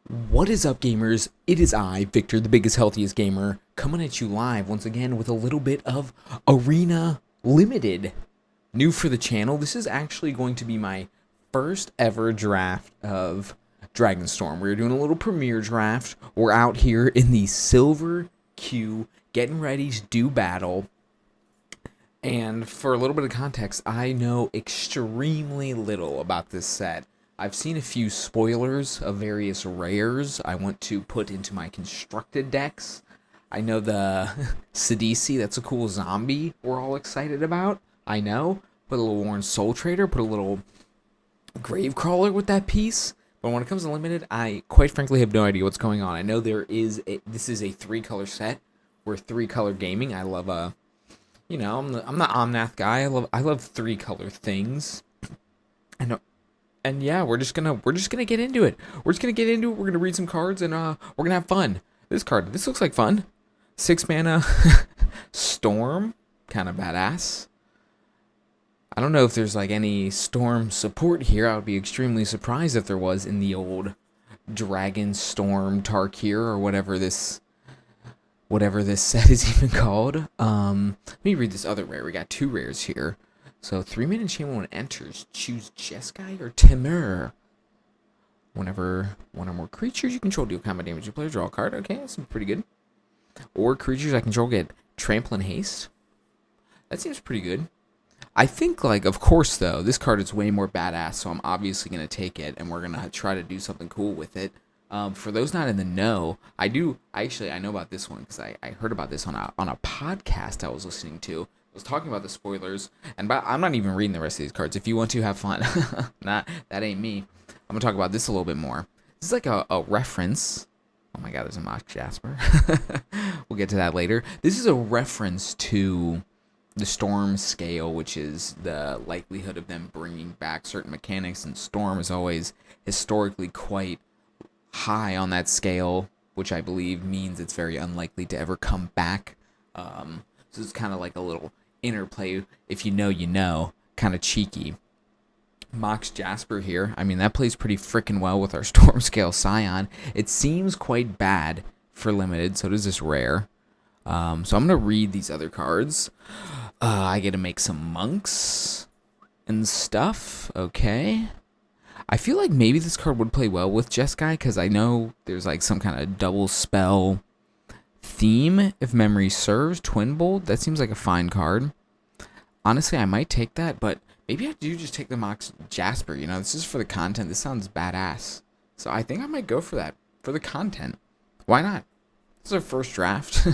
What is up, gamers? It is I, Victor, the biggest, healthiest gamer, coming at you live once again with a little bit of Arena Limited. New for the channel, this is actually going to be my first ever draft of Dragonstorm. We're doing a little premiere draft. We're out here in the silver queue, getting ready to do battle. And for a little bit of context, I know extremely little about this set. I've seen a few spoilers of various rares I want to put into my constructed decks. I know the Sidisi, that's a cool zombie we're all excited about. I know. Put a little Warren Soul Trader, put a little Gravecrawler with that piece. But when it comes to limited, I quite frankly have no idea what's going on. I know this is a 3-color set. We're 3-color gaming. I love I'm the Omnath guy. I love 3-color things. And yeah, we're just gonna get into it. We're gonna read some cards and we're gonna have fun. This looks like fun. 6 mana Storm, kind of badass. I don't know if there's like any Storm support here. I would be extremely surprised if there was in the old Dragonstorm Tarkir or whatever this set is even called. Let me read this other rare. We got 2 rares here. So 3-mana enchantment when it enters, choose Jeskai or Timur. Whenever one or more creatures you control deal combat damage, you play draw a card. Okay, that's pretty good. Or creatures I control get trample and haste. That seems pretty good. I think, like, of course, though, this card is way more badass, so I'm obviously going to take it, and we're going to try to do something cool with it. For those not in the know, I know about this one, because I heard about this on a podcast I was listening to. Was talking about the spoilers, and I'm not even reading the rest of these cards. If you want to, have fun. That ain't me. I'm gonna talk about this a little bit more. This is like a reference. Oh my god, there's a Mox Jasper. We'll get to that later. This is a reference to the Storm scale, which is the likelihood of them bringing back certain mechanics, and Storm is always historically quite high on that scale, which I believe means it's very unlikely to ever come back. So it's kind of like a little interplay, if you know, kind of cheeky. Mox Jasper here. I mean, that plays pretty freaking well with our Storm Scale Scion. It seems quite bad for limited, so does this rare. So I'm going to read these other cards. I get to make some monks and stuff. Okay. I feel like maybe this card would play well with Jeskai, because I know there's like some kind of double spell theme, if memory serves. Twin Bolt, that seems like a fine card. Honestly, I might take that, but maybe I do just take the Mox Jasper. This is for the content. This sounds badass. So I think I might go for that, for the content. Why not? This is our first draft.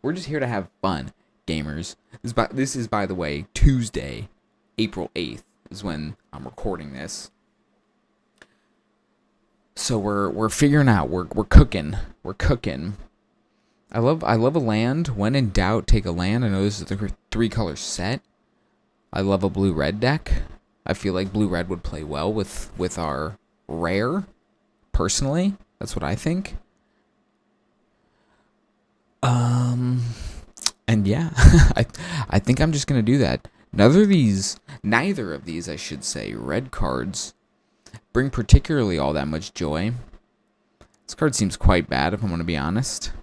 We're just here to have fun, gamers. This is, by the way, Tuesday, April 8th is when I'm recording this. So we're figuring out, we're cooking. I love a land. When in doubt, take a land. I know this is a 3-color set. I love a blue-red deck. I feel like blue-red would play well with our rare, personally. That's what I think. And yeah, I think I'm just going to do that. Neither of these, I should say, red cards bring particularly all that much joy. This card seems quite bad, if I'm going to be honest.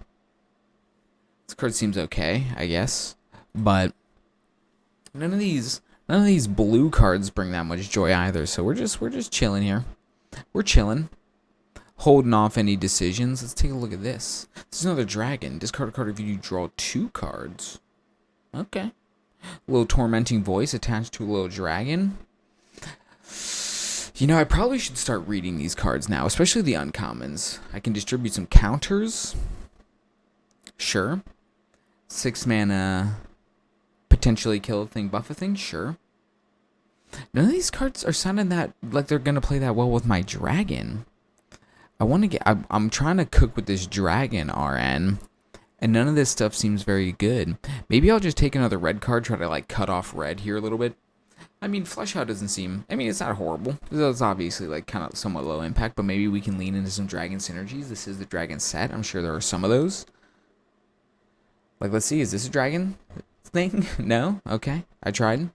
This card seems okay, I guess, but none of these blue cards bring that much joy either. So we're just chilling here. We're chilling, holding off any decisions. Let's take a look at this. This is another dragon. Discard a card if you draw 2 cards. Okay, a little tormenting voice attached to a little dragon. I probably should start reading these cards now, especially the uncommons. I can distribute some counters. Sure. 6 mana, potentially kill a thing, buff a thing. Sure. None of these cards are sounding that like they're gonna play that well with my dragon. I'm trying to cook with this dragon RN, and none of this stuff seems very good. Maybe I'll just take another red card, try to like cut off red here a little bit. I mean, Flesh Out doesn't seem... I mean, it's not horrible. It's obviously, like, kind of somewhat low impact, but maybe we can lean into some dragon synergies. This is the dragon set. I'm sure there are some of those. Like, let's see. Is this a dragon thing? No? Okay. I tried.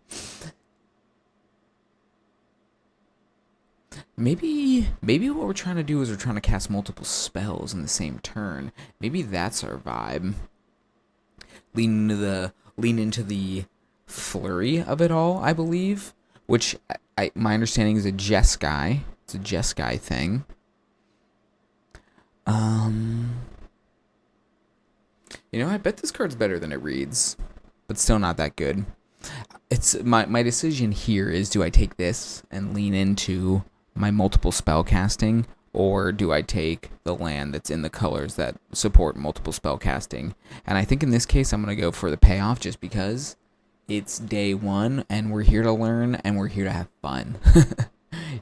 Maybe what we're trying to do is we're trying to cast multiple spells in the same turn. Maybe that's our vibe. Lean into the flurry of it all, I believe. Which my understanding is a Jeskai. It's a Jeskai thing. You know, I bet this card's better than it reads, but still not that good. It's my decision here is, do I take this and lean into my multiple spell casting, or do I take the land that's in the colors that support multiple spell casting? And I think in this case I'm going to go for the payoff, just because it's day one and we're here to learn and we're here to have fun.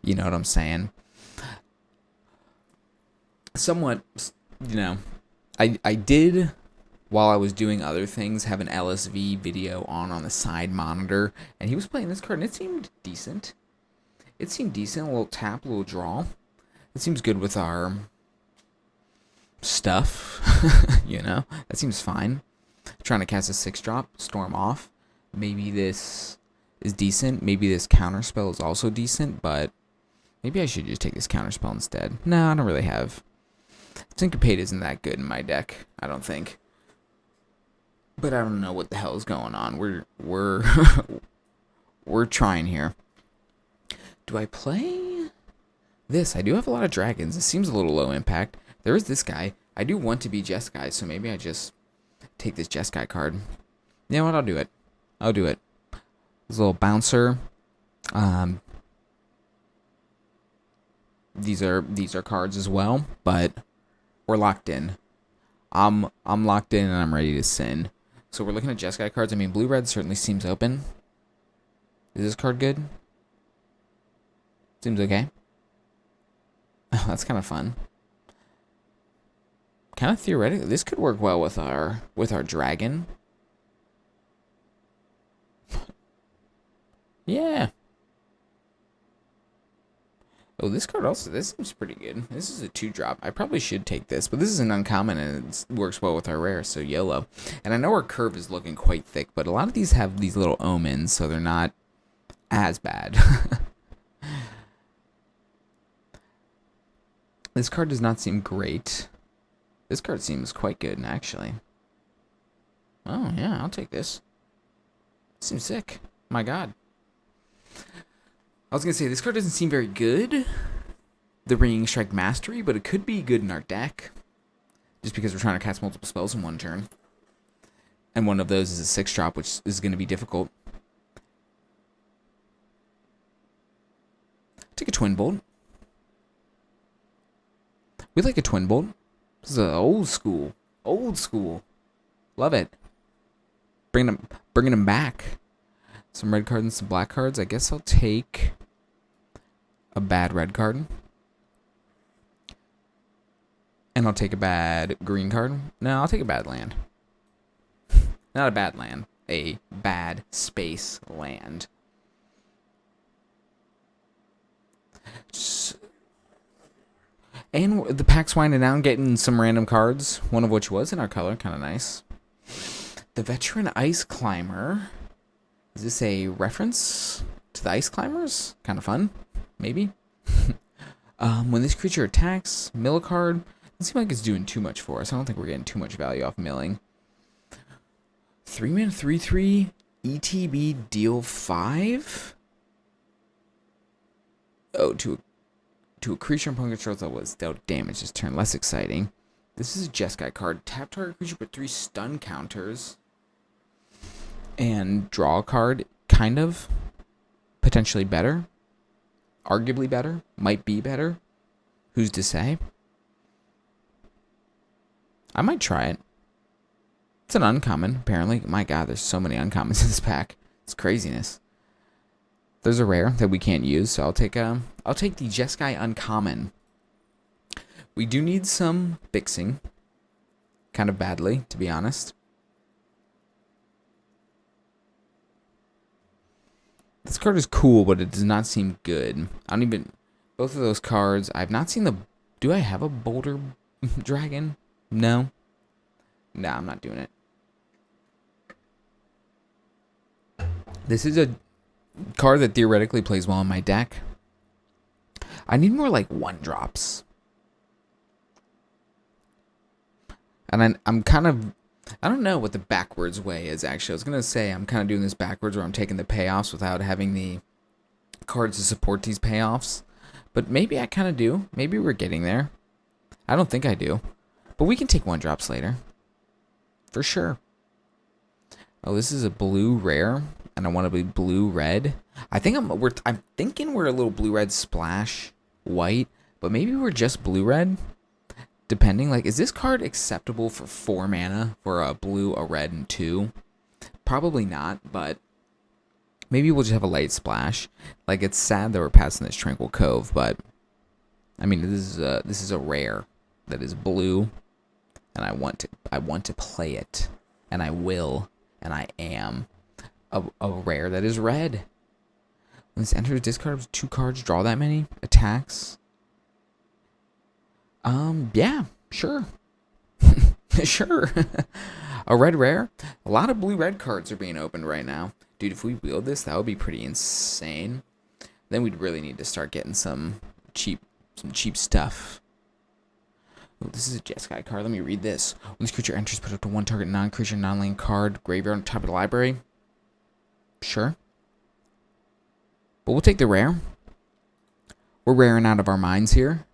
You know what I'm saying? Somewhat, you know, I did, while I was doing other things, have an LSV video on the side monitor, and he was playing this card, and it seemed decent. A little tap, a little draw. It seems good with our stuff, you know? That seems fine. Trying to cast a 6-drop, Storm off. Maybe this is decent. Maybe this counterspell is also decent, but maybe I should just take this counterspell instead. No, I don't really have... Syncopate isn't that good in my deck, I don't think. But I don't know what the hell is going on. We're we're trying here. Do I play this? I do have a lot of dragons. It seems a little low impact. There is this guy. I do want to be Jeskai, so maybe I just take this Jeskai card. You know what? I'll do it. This little bouncer. These are cards as well, but we're locked in. I'm locked in and I'm ready to sin. So we're looking at Jeskai cards. I mean, blue-red certainly seems open. Is this card good? Seems okay. Oh, that's kind of fun. Kind of theoretically, this could work well with our dragon. Yeah. Oh, this card also, this seems pretty good. This is a 2-drop. I probably should take this, but this is an uncommon and it works well with our rare, so YOLO. And I know our curve is looking quite thick, but a lot of these have these little omens, so they're not as bad. This card does not seem great. This card seems quite good, actually. Oh, yeah, I'll take this. Seems sick. My God. I was going to say, this card doesn't seem very good, the Ringing Strike Mastery, but it could be good in our deck, just because we're trying to cast multiple spells in one turn. And one of those is a 6-drop, which is going to be difficult. Take a Twin Bolt. We like a Twin Bolt. This is old school. Old school. Love it. Bringing them back. Some red cards and some black cards. I guess I'll take a bad red card. And I'll take a bad green card. No, I'll take a bad land. Not a bad land. A bad space land. And the pack's winding down, getting some random cards. One of which was in our color. Kind of nice. The Veteran Ice Climber. Is this a reference to the Ice Climbers? Kind of fun, maybe. When this creature attacks, mill a card. Doesn't seem like it's doing too much for us. I don't think we're getting too much value off milling. 3-mana 3/3 ETB deal 5. Oh, to a creature opponent controls that was dealt damage this turn. Less exciting. This is a Jeskai card. Tap target creature, put 3 stun counters. And draw a card, kind of. Potentially better. Arguably better. Might be better. Who's to say? I might try it. It's an uncommon, apparently. My God, there's so many uncommons in this pack. It's craziness. There's a rare that we can't use, so I'll take the Jeskai uncommon. We do need some fixing. Kind of badly, to be honest. This card is cool, but it does not seem good. Both of those cards, I've not seen the... Do I have a Boulder Dragon? No. No, I'm not doing it. This is a card that theoretically plays well in my deck. I need more like 1-drops. And I'm kind of, I don't know what the backwards way is, actually. I was going to say I'm kind of doing this backwards where I'm taking the payoffs without having the cards to support these payoffs. But maybe I kind of do. Maybe we're getting there. I don't think I do. But we can take 1-drops later. For sure. Oh, this is a blue rare. And I want to be blue-red. I think I'm thinking we're a little blue-red splash white. But maybe we're just blue-red. Depending, like, is this card acceptable for 4 mana for a blue, a red, and 2? Probably not, but maybe we'll just have a light splash. Like, it's sad that we're passing this Tranquil Cove, but I mean, this is a rare that is blue, and I want to play it, and I will, and I am a rare that is red. When this enters discard 2 cards, draw that many attacks. Yeah, sure. Sure. A red rare? A lot of blue-red cards are being opened right now. Dude, if we wield this, that would be pretty insane. Then we'd really need to start getting some cheap stuff. Oh, this is a Jeskai card. Let me read this. When this creature enters, put up to 1 target non-creature, non-land card graveyard on top of the library. Sure. But we'll take the rare. We're raring out of our minds here.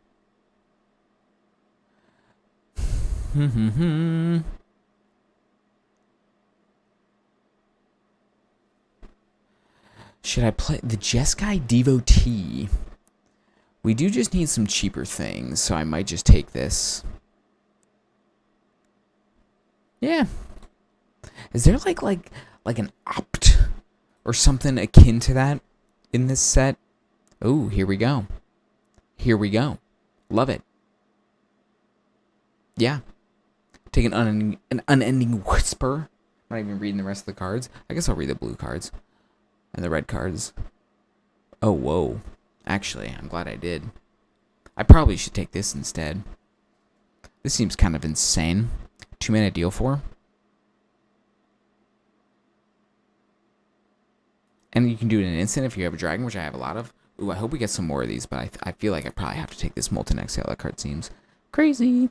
Should I play the Jeskai Devotee? We do just need some cheaper things, so I might just take this. Yeah. Is there like an opt or something akin to that in this set? Oh, here we go. Here we go. Love it. Yeah. Take an unending whisper. I'm not even reading the rest of the cards. I guess I'll read the blue cards. And the red cards. Oh, whoa. Actually, I'm glad I did. I probably should take this instead. This seems kind of insane. 2 mana deal for. And you can do it in an instant if you have a dragon, which I have a lot of. Ooh, I hope we get some more of these, but I feel like I probably have to take this Molten Exile. That card seems crazy.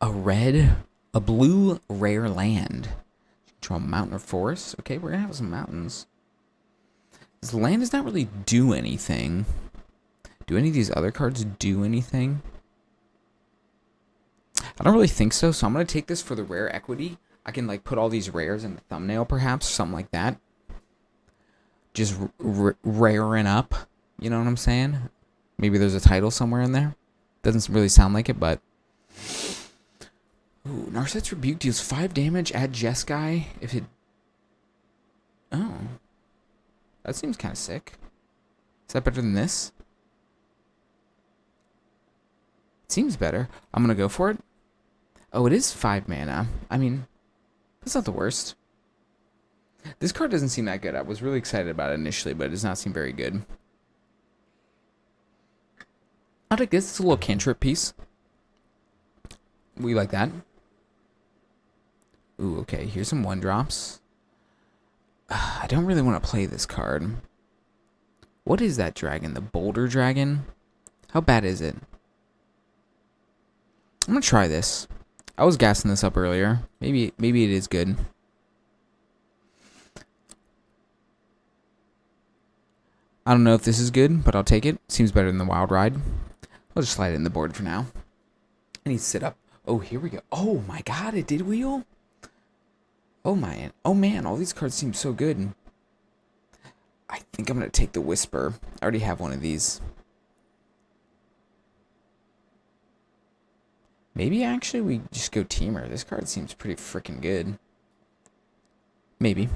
A blue rare land. Draw a mountain or forest. Okay, we're gonna have some mountains. This land does not really do anything. Do any of these other cards do anything? I don't really think so, so I'm gonna take this for the rare equity. I can like put all these rares in the thumbnail, perhaps, something like that. Just raring up. You know what I'm saying? Maybe there's a title somewhere in there. Doesn't really sound like it, but. Ooh, Narset's Rebuke deals 5 damage at Jeskai if it... Oh. That seems kind of sick. Is that better than this? It seems better. I'm going to go for it. Oh, it is 5 mana. I mean, that's not the worst. This card doesn't seem that good. I was really excited about it initially, but it does not seem very good. I'll take this. It's a little cantrip piece. We like that. Ooh, okay. Here's some 1-drops. I don't really want to play this card. What is that dragon? The Boulder Dragon? How bad is it? I'm going to try this. I was gassing this up earlier. Maybe it is good. I don't know if this is good, but I'll take it. Seems better than the Wild Ride. I'll just slide it in the board for now. I need to sit up. Oh, here we go. Oh my god, it did wheel? Oh man. Oh man, all these cards seem so good. I think I'm going to take the Whisper. I already have one of these. Maybe actually we just go Teamer. This card seems pretty freaking good. Maybe.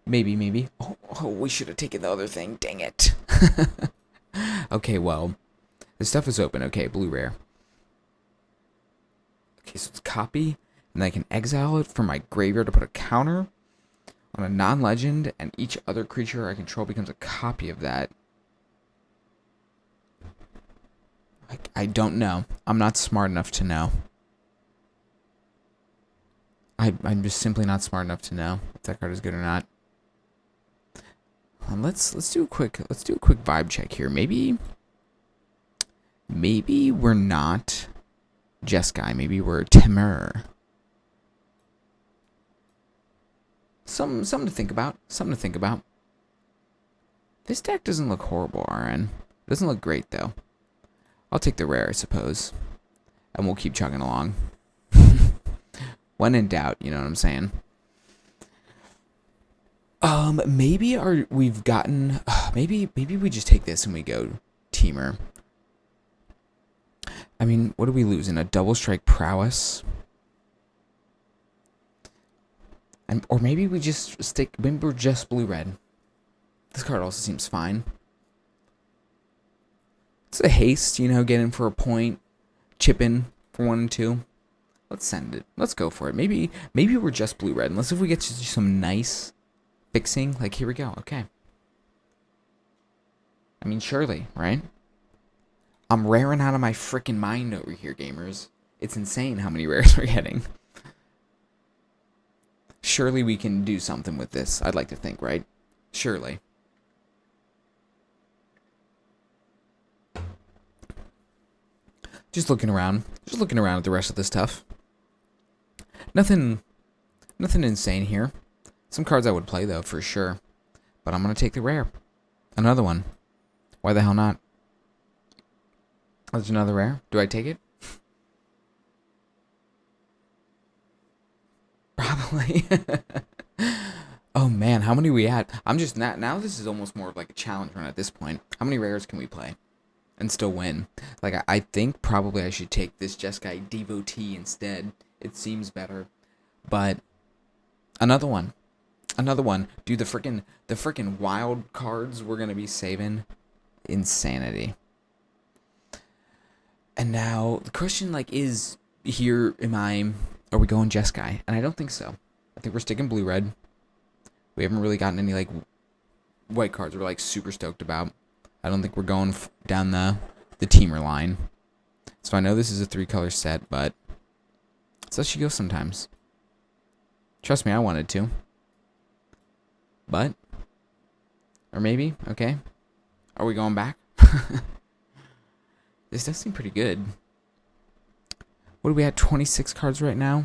Maybe. Oh, we should have taken the other thing. Dang it. Okay, well. This stuff is open. Okay, blue rare. Okay, so it's copy. And I can exile it from my graveyard to put a counter on a non-legend. And each other creature I control becomes a copy of that. I don't know. I'm not smart enough to know. I'm just simply not smart enough to know if that card is good or not. let's do a quick vibe check here. Maybe we're not Jeskai. Maybe we're Temur. Something to think about. Something to think about. This deck doesn't look horrible, RN. It doesn't look great though. I'll take the rare, I suppose, and we'll keep chugging along. When in doubt, you know what I'm saying. Maybe we've gotten. Maybe we just take this and we go Temur. I mean, what are we losing? A double strike prowess? Or maybe we just stick. Maybe we're just blue-red. This card also seems fine. It's a haste, you know, get in for a point, chip in for 1 and 2. Let's send it. Let's go for it. Maybe we're just blue-red. Unless if we get to some nice fixing. Like, here we go. Okay. I mean, surely, right? I'm raring out of my freaking mind over here, gamers. It's insane how many rares we're getting. Surely we can do something with this, I'd like to think, right? Surely. Just looking around at the rest of this stuff. Nothing insane here. Some cards I would play, though, for sure. But I'm going to take the rare. Another one. Why the hell not? There's another rare. Do I take it? Probably. Oh, man. How many are we at? I'm just... Now this is almost more of like a challenge run at this point. How many rares can we play? And still win? Like, I think probably I should take this Jeskai Devotee instead. It seems better. But... Another one. Dude, the freaking wild cards we're going to be saving. Insanity. And now, the question, like, is here, are we going Jeskai? And I don't think so. I think we're sticking blue-red. We haven't really gotten any, like, white cards we're, like, super stoked about. I don't think we're going down the Temur line. So I know this is a 3-color set, but it's how she goes sometimes. Trust me, I wanted to. But, or maybe, okay. Are we going back? This does seem pretty good. What are we at? 26 cards right now?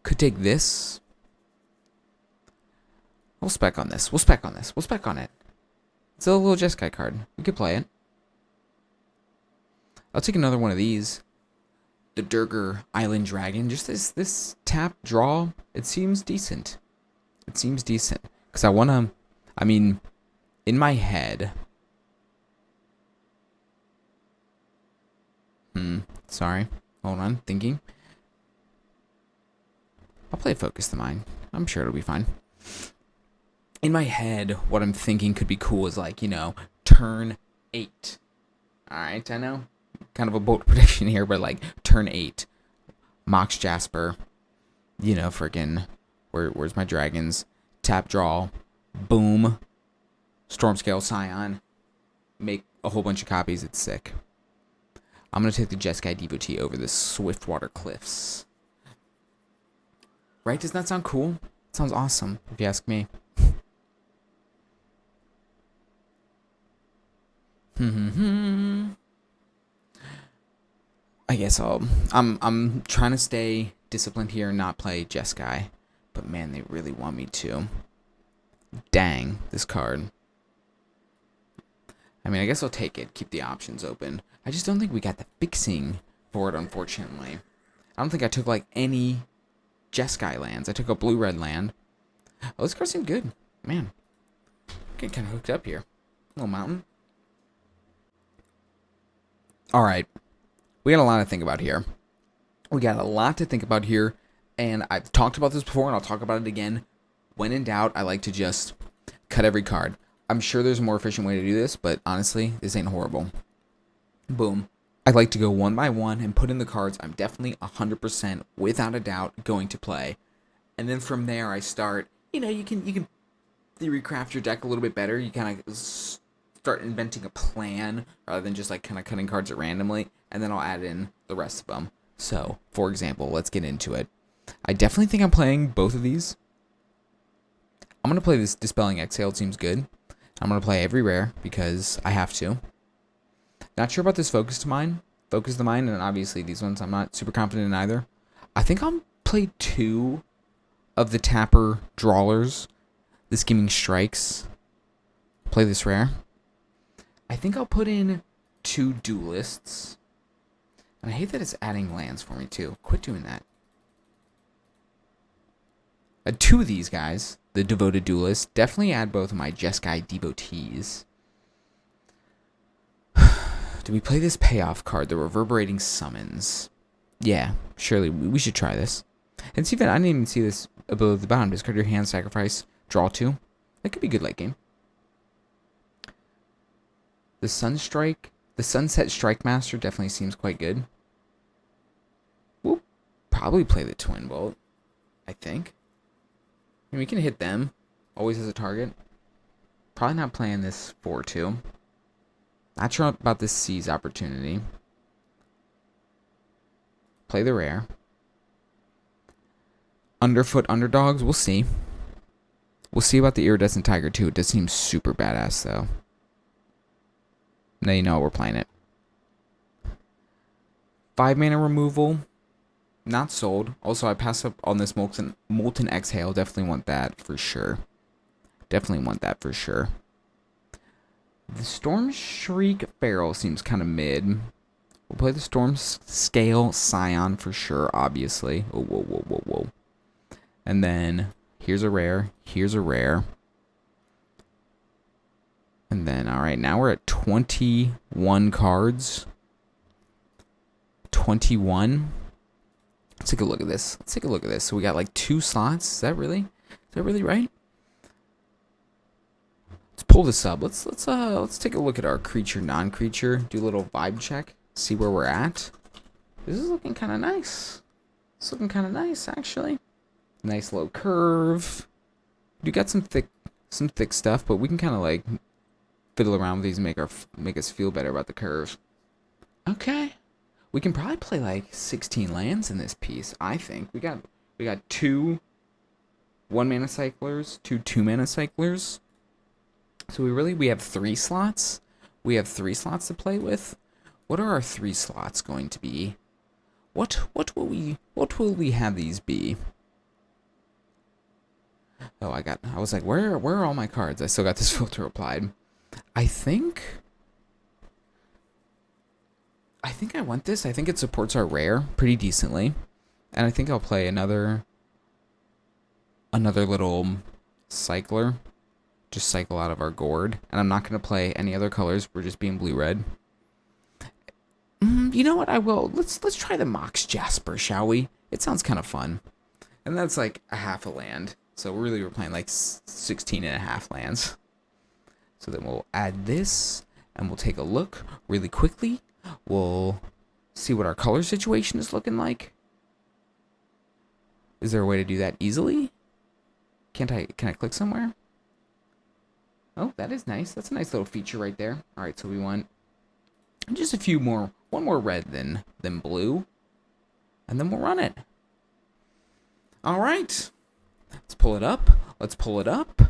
Could take this. We'll spec on this. We'll spec on it. It's a little Jeskai card. We could play it. I'll take another one of these. The Durgar Island Dragon. Just this tap draw. It seems decent. Because I want to... I mean, in my head... Sorry. Hold on. Thinking. I'll play Focus the Mind. I'm sure it'll be fine. In my head, what I'm thinking could be cool is, like, you know, turn 8. Alright, I know. Kind of a bold prediction here, but, like, turn 8. Mox Jasper. You know, freaking... Where's my dragons? Tap draw. Boom. Stormscale Scion. Make a whole bunch of copies. It's sick. I'm going to take the Jeskai Devotee over the Swiftwater Cliffs. Right? Does that sound cool? It sounds awesome, if you ask me. I guess I'm trying to stay disciplined here and not play Jeskai. But man, they really want me to. Dang, this card. I mean, I guess I'll take it. Keep the options open. I just don't think we got the fixing for it, unfortunately. I don't think I took, like, any Jeskai lands. I took a blue-red land. Oh, this card seemed good. Man. Getting kind of hooked up here. Little mountain. Alright. We got a lot to think about here. And I've talked about this before, and I'll talk about it again. When in doubt, I like to just cut every card. I'm sure there's a more efficient way to do this, but honestly, this ain't horrible. Boom. I like to go one by one and put in the cards I'm definitely 100%, without a doubt, going to play. And then from there, I start, you know, you can theory craft your deck a little bit better. You kind of start inventing a plan rather than just, like, kind of cutting cards at randomly. And then I'll add in the rest of them. So, for example, let's get into it. I definitely think I'm playing both of these. I'm going to play this Dispelling Exhale. It seems good. I'm going to play every rare because I have to. Not sure about this Focus the Mind, and obviously these ones I'm not super confident in either. I think I'll play 2 of the Tapper Drawlers, the Skimming Strikes. Play this rare. I think I'll put in 2 Duelists. And I hate that it's adding lands for me too. Quit doing that. 2 of these guys, the Devoted Duelists, definitely add both of my Jeskai Devotees. Do we play this payoff card, the Reverberating Summons? Yeah, surely we should try this. And see if I didn't even see this above the bottom. Discard your hand, sacrifice, draw 2. That could be good late game. The Sunset Strike Master definitely seems quite good. We'll probably play the Twin Bolt, I think. I mean, we can hit them. Always as a target. Probably not playing this 4-2. Not sure about this Seize opportunity. Play the rare. Underfoot Underdogs, we'll see. We'll see about the Iridescent Tiger too. It does seem super badass though. Now you know we're playing it. 5 mana removal. Not sold. Also, I pass up on this Molten Exhale. Definitely want that for sure. Definitely want that for sure. The Storm Shriek Feral seems kind of mid. We'll play the Storm Scale Scion for sure, obviously. Oh, whoa, whoa, whoa, whoa. And then, here's a rare. Here's a rare. And then, alright, now we're at 21 cards. 21. Let's take a look at this. Let's take a look at this. So we got like 2 slots. Is that really right? Let's pull this up. Let's take a look at our creature, non-creature. Do a little vibe check. See where we're at. This is looking kind of nice. It's looking kind of nice, actually. Nice low curve. We got some thick stuff, but we can kind of like fiddle around with these and make us feel better about the curve. Okay. We can probably play like 16 lands in this piece, I think. We got 2 1-mana cyclers, 2 2-mana cyclers. So we have 3 slots. We have 3 slots to play with. What are our 3 slots going to be? What will we have these be? Oh, I was like, where are all my cards? I still got this filter applied. I think I want this. I think it supports our rare pretty decently. And I think I'll play another little cycler. Just cycle out of our gourd. And I'm not going to play any other colors. We're just being blue-red. You know what? I will. Let's try the Mox Jasper, shall we? It sounds kind of fun. And that's like a half a land. So we're playing like 16 and a half lands. So then we'll add this. And we'll take a look really quickly. We'll see what our color situation is looking like. Is there a way to do that easily? Can I click somewhere? Oh, that is nice. That's a nice little feature right there. All right, so we want just one more red than blue, and then we'll run it. All right, let's pull it up. Let's pull it up,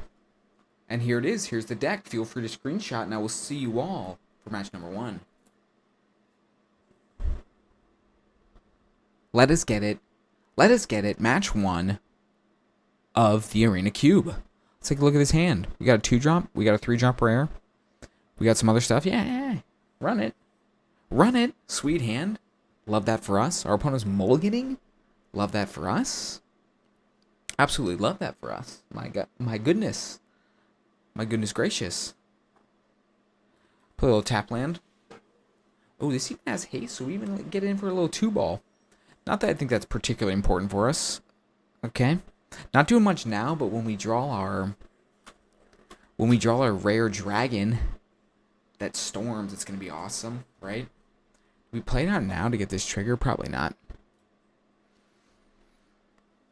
and here it is. Here's the deck. Feel free to screenshot, and I will see you all for match number 1. Let us get it. Let us get it. Match 1 of the Arena Cube. Let's take a look at this hand. We got a 2-drop. We got a 3-drop rare. We got some other stuff. Yeah. Run it. Run it. Sweet hand. Love that for us. Our opponent's mulliganing. Love that for us. Absolutely love that for us. My God. My goodness. My goodness gracious. Play a little tap land. Oh, this even has haste, so we even get in for a little 2-ball. Not that I think that's particularly important for us. Okay. Not doing much now, but when we draw our rare dragon that storms, it's going to be awesome, right? We play it out now to get this trigger? Probably not.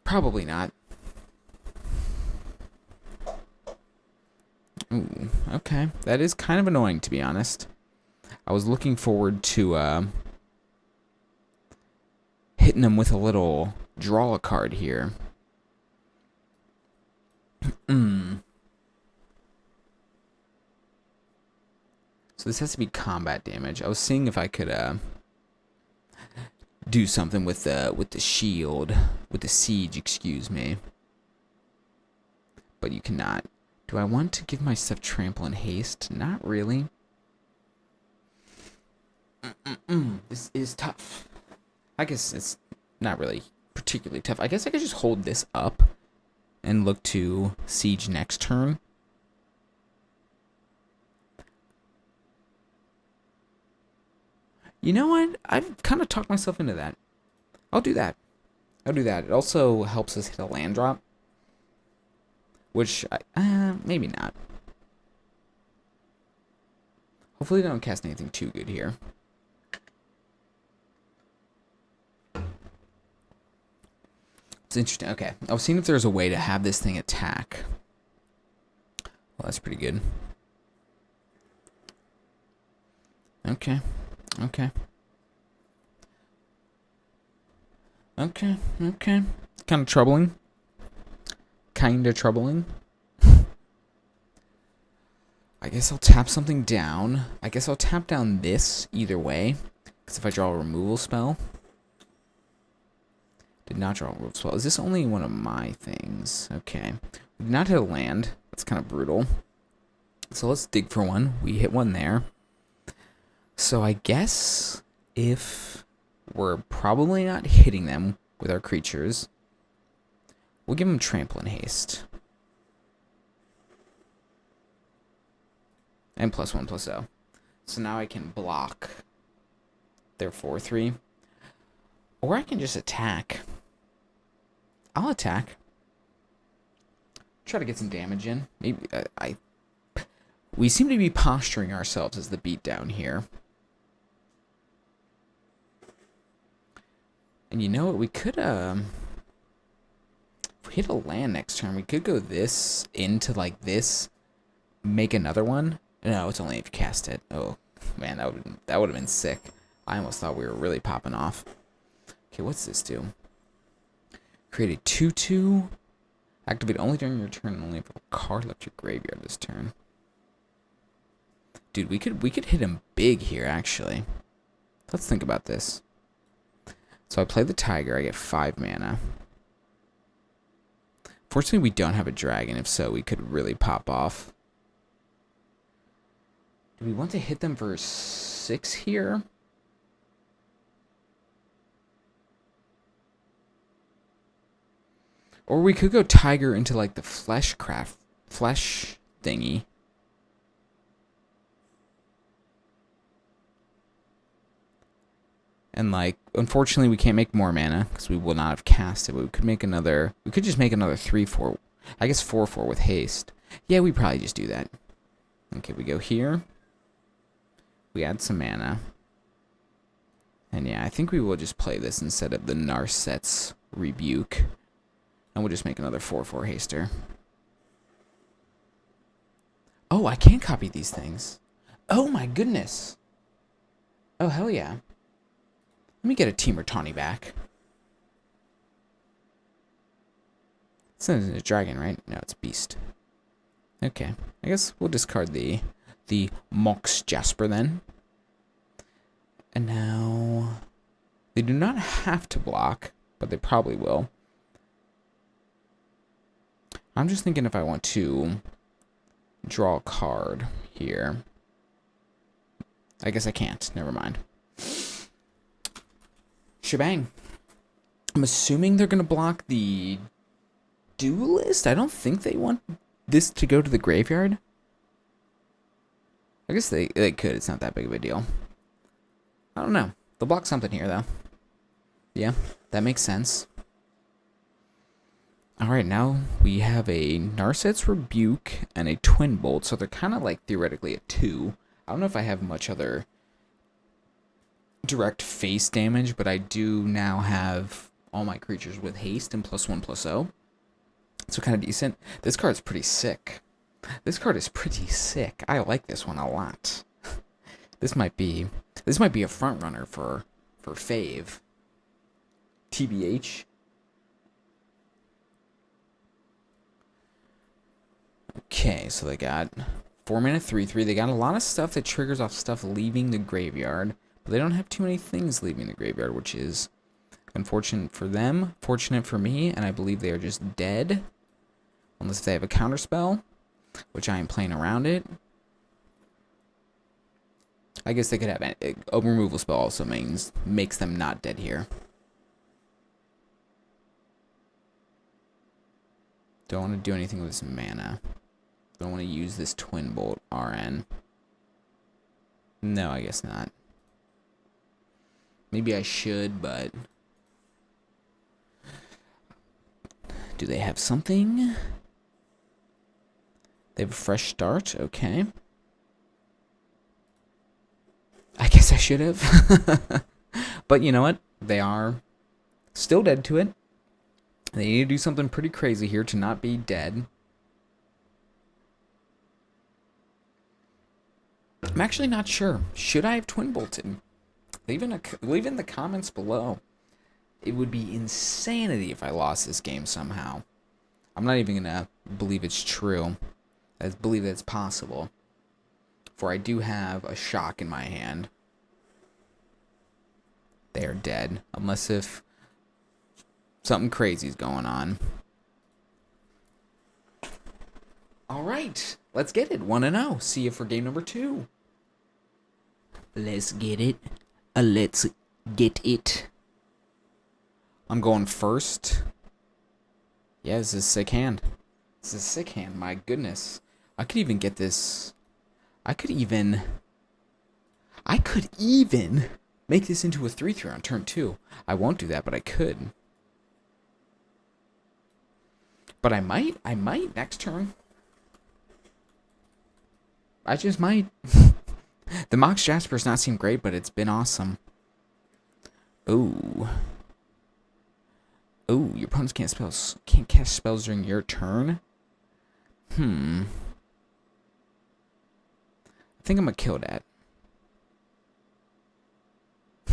Probably not. Ooh, okay. That is kind of annoying, to be honest. I was looking forward to hitting him with a little draw a card here. So this has to be combat damage. I was seeing if I could do something with the shield, with the siege, excuse me. But you cannot. Do I want to give my stuff trample and haste? Not really. This is tough. I guess it's not really particularly tough. I guess I could just hold this up and look to siege next turn. You know what? I've kind of talked myself into that. I'll do that. It also helps us hit a land drop. Which, maybe not. Hopefully they don't cast anything too good here. It's interesting. Okay, I was seeing if there's a way to have this thing attack. Well, that's pretty good. Okay. Kind of troubling. I guess I'll tap something down. I guess I'll tap down this either way. Because if I draw a removal spell. Did not draw a removal spell. Is this only one of my things? Okay. We did not hit a land. That's kind of brutal. So let's dig for one. We hit one there. So I guess if we're probably not hitting them with our creatures, we'll give them trample and haste. And +1/+0. So now I can block their 4/3. Or I can just attack. I'll attack. Try to get some damage in. Maybe we seem to be posturing ourselves as the beatdown here. And you know what? We could, if we hit a land next turn, we could go this into like this, make another one. No, it's only if you cast it. Oh, man, that would have been sick. I almost thought we were really popping off. Okay, what's this do? Create a 2/2. Activate only during your turn and only if a card left your graveyard this turn. Dude, we could hit him big here, actually. Let's think about this. So I play the tiger, I get 5 mana. Fortunately, we don't have a dragon. If so, we could really pop off. Do we want to hit them for 6 here? Or we could go tiger into like the flesh thingy. And like, unfortunately, we can't make more mana because we will not have cast it. But we could make another. We could just make another 3/4. I guess 4/4 with haste. Yeah, we probably just do that. Okay, we go here. We add some mana. And yeah, I think we will just play this instead of the Narset's Rebuke. And we'll just make another 4/4 haster. Oh, I can copy these things. Oh my goodness. Oh, hell yeah. Let me get a Team Tawny back. It's not a dragon, right? No, it's Beast. Okay. I guess we'll discard the Mox Jasper then. And now they do not have to block, but they probably will. I'm just thinking if I want to draw a card here. I guess I can't. Never mind. Shebang. I'm assuming they're going to block the Duelist. I don't think they want this to go to the graveyard. I guess they could. It's not that big of a deal. I don't know. They'll block something here, though. Yeah, that makes sense. Alright, now we have a Narset's Rebuke and a Twin Bolt, so they're kind of like theoretically a 2. I don't know if I have much other direct face damage, but I do now have all my creatures with haste and +1/+0. So kind of decent. This card's pretty sick. This card is pretty sick. I like this one a lot. This might be a front runner for Fave. TBH. Okay, so they got 4-mana 3/3. They got a lot of stuff that triggers off stuff leaving the graveyard, but they don't have too many things leaving the graveyard, which is unfortunate for them, fortunate for me, and I believe they are just dead. Unless they have a counterspell, which I am playing around it. I guess they could have a removal spell also makes them not dead here. Don't want to do anything with this mana. Don't want to use this Twin Bolt RN. No, I guess not. Maybe I should, but... Do they have something? They have a fresh start, okay. I guess I should have. But you know what? They are still dead to it. They need to do something pretty crazy here to not be dead. I'm actually not sure. Should I have Twin Bolted? Leave in the comments below. It would be insanity if I lost this game somehow. I'm not even going to believe it's true. I believe that it's possible. For I do have a shock in my hand. They are dead. Unless if something crazy is going on. Alright. Let's get it. 1-0. See you for game number 2. Let's get it. Let's get it. I'm going first. Yeah, this is a sick hand. This is a sick hand. My goodness. I could even get this. I could even make this into a 3/3 on turn 2. I won't do that, but I could. But I might next turn. I just might. The Mox Jasper's not seemed great, but it's been awesome. Ooh. Ooh, your opponents can't cast spells during your turn. I think I'm gonna kill that.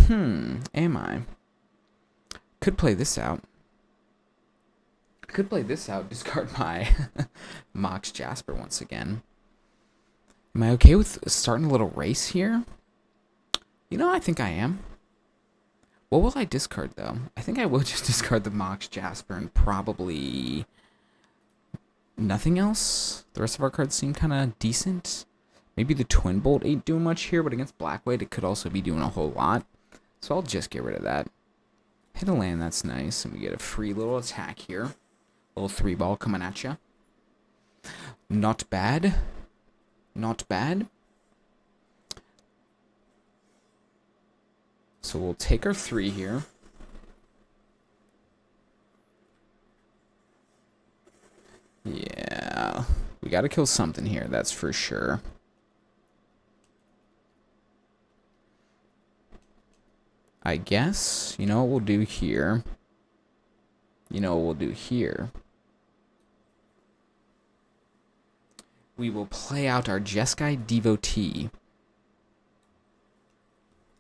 Am I? Could play this out. Discard my Mox Jasper once again. Am I okay with starting a little race here? You know, I think I am. What will I discard, though? I think I will just discard the Mox Jasper and probably nothing else. The rest of our cards seem kind of decent. Maybe the Twin Bolt ain't doing much here, but against Black White, it could also be doing a whole lot. So I'll just get rid of that. Hit a land, that's nice. And we get a free little attack here. Little 3-ball coming at you. Not bad. Not bad. So we'll take our 3 here. Yeah. We gotta kill something here, that's for sure. I guess. You know what we'll do here? We will play out our Jeskai Devotee.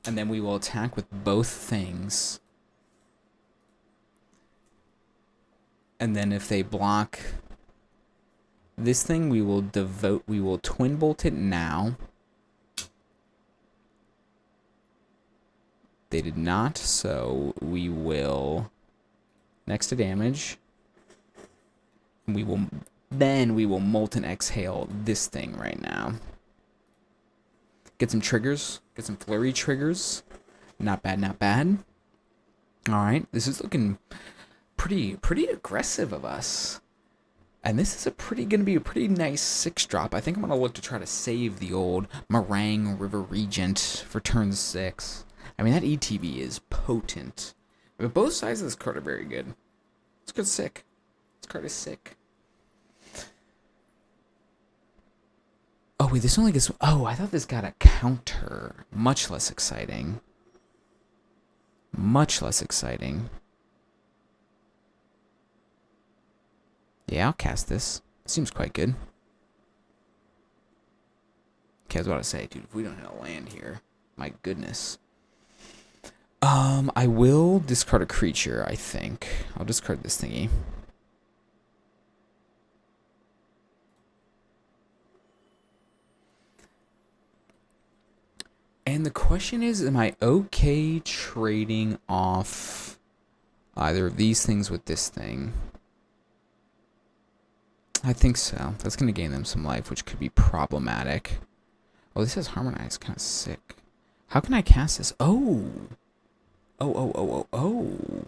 And then we will attack with both things. And then if they block this thing, we will Twin Bolt it now. They did not, so we will next to damage. We will Molten Exhale this thing right now. Get some triggers. Get some flurry triggers. Not bad, not bad. Alright, this is looking pretty aggressive of us. And this is gonna be a pretty nice 6-drop. I think I'm gonna look to try to save the old Meringue River Regent for turn 6. I mean, that ETB is potent. But both sides of this card are very good. This card's sick. This card is sick. Oh, wait, this only gets... Oh, I thought this got a counter. Much less exciting. Much less exciting. Yeah, I'll cast this. Seems quite good. Okay, I was about to say, dude, if we don't have a land here, my goodness. I will discard a creature, I think. I'll discard this thingy. And the question is, am I okay trading off either of these things with this thing? I think so. That's going to gain them some life, which could be problematic. Oh, this is harmonized. Kind of sick. How can I cast this? Oh. Oh.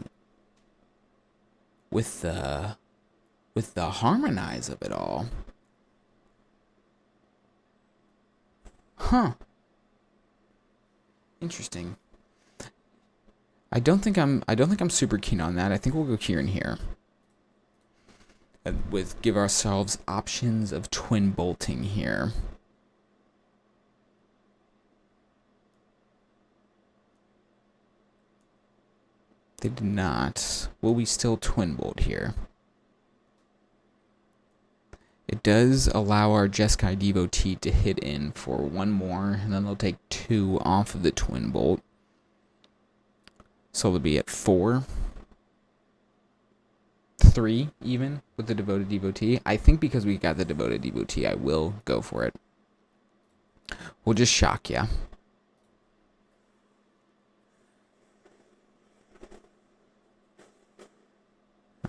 With the harmonize of it all. Huh. Interesting. I don't think I'm super keen on that. I think we'll go here and here. With give ourselves options of twin bolting here. They did not. Will we still twin bolt here? It does allow our Jeskai Devotee to hit in for one more, and then they'll take 2 off of the twin bolt. So they'll be at 4. 3 even with the Devoted Devotee. I think because we got the Devoted Devotee, I will go for it. We'll just shock ya.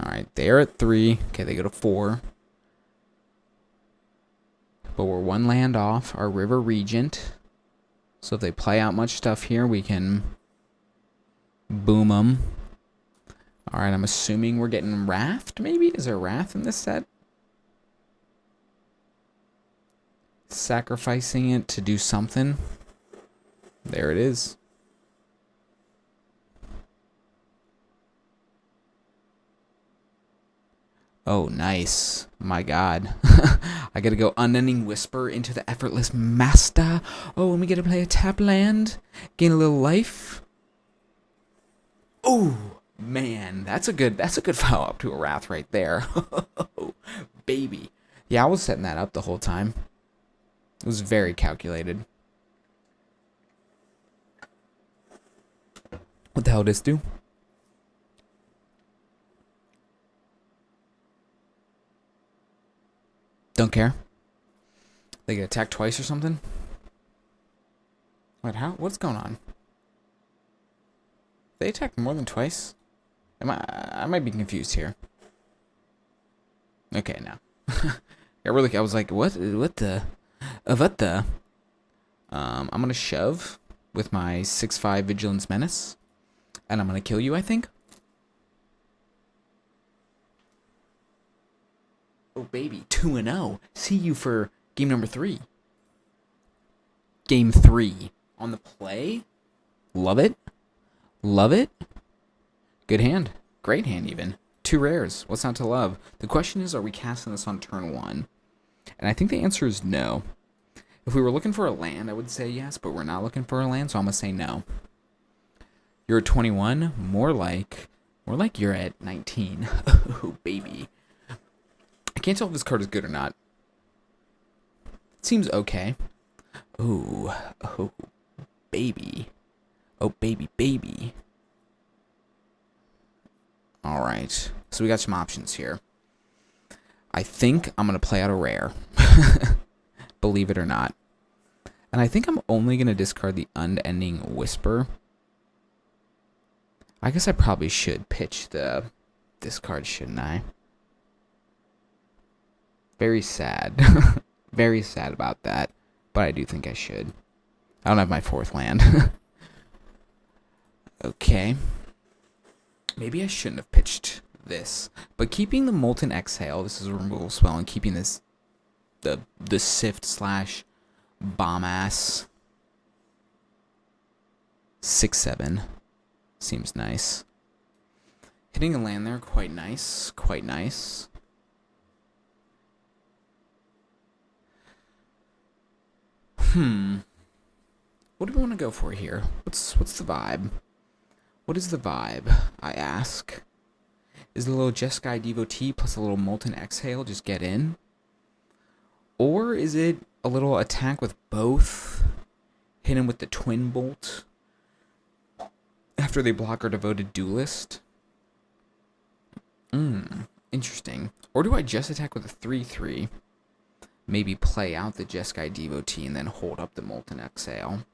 Alright, they're at 3. Okay, they go to 4. But we're 1 land off our River Regent. So if they play out much stuff here, we can boom them. Alright, I'm assuming we're getting Wrath, maybe? Is there Wrath in this set? Sacrificing it to do something. There it is. Oh, nice. My God. I gotta go Unending Whisper into the Effortless Master. Oh, and we get to play a tap land. Gain a little life. Oh, man. That's a good follow-up to a Wrath right there. Baby. Yeah, I was setting that up the whole time. It was very calculated. What the hell does this do? Don't care. They get attacked twice or something? Wait, how? What's going on? They attacked more than twice? I might be confused here. Okay, now. I was like, what the? I'm gonna shove with my 6/5 Vigilance Menace. And I'm gonna kill you, I think. Oh, baby, 2-0. See you for game number 3. Game 3. On the play. Love it. Love it. Good hand. Great hand, even. 2 rares. What's not to love? The question is, are we casting this on turn 1? And I think the answer is no. If we were looking for a land, I would say yes, but we're not looking for a land, so I'm going to say no. You're at 21. More like you're at 19. Oh, baby. I can't tell if this card is good or not. It seems okay. Ooh. Oh, baby. Oh, baby. Alright. So we got some options here. I think I'm going to play out a rare. Believe it or not. And I think I'm only going to discard the Unending Whisper. I guess I probably should pitch this card, shouldn't I? Very sad. Very sad about that. But I do think I should. I don't have my 4th land. Okay. Maybe I shouldn't have pitched this. But keeping the Molten Exhale, this is a removal spell, and keeping this the Sift / bomb ass 6/7 seems nice. Hitting a land there, quite nice. Quite nice. What do we want to go for here? What's the vibe? What is the vibe, I ask? Is the little Jeskai Devotee plus a little Molten Exhale just get in? Or is it a little attack with both? Hit him with the Twin Bolt after they block our Devoted Duelist? Interesting. Or do I just attack with a 3/3? Maybe play out the Jeskai Devotee and then hold up the Molten Exhale.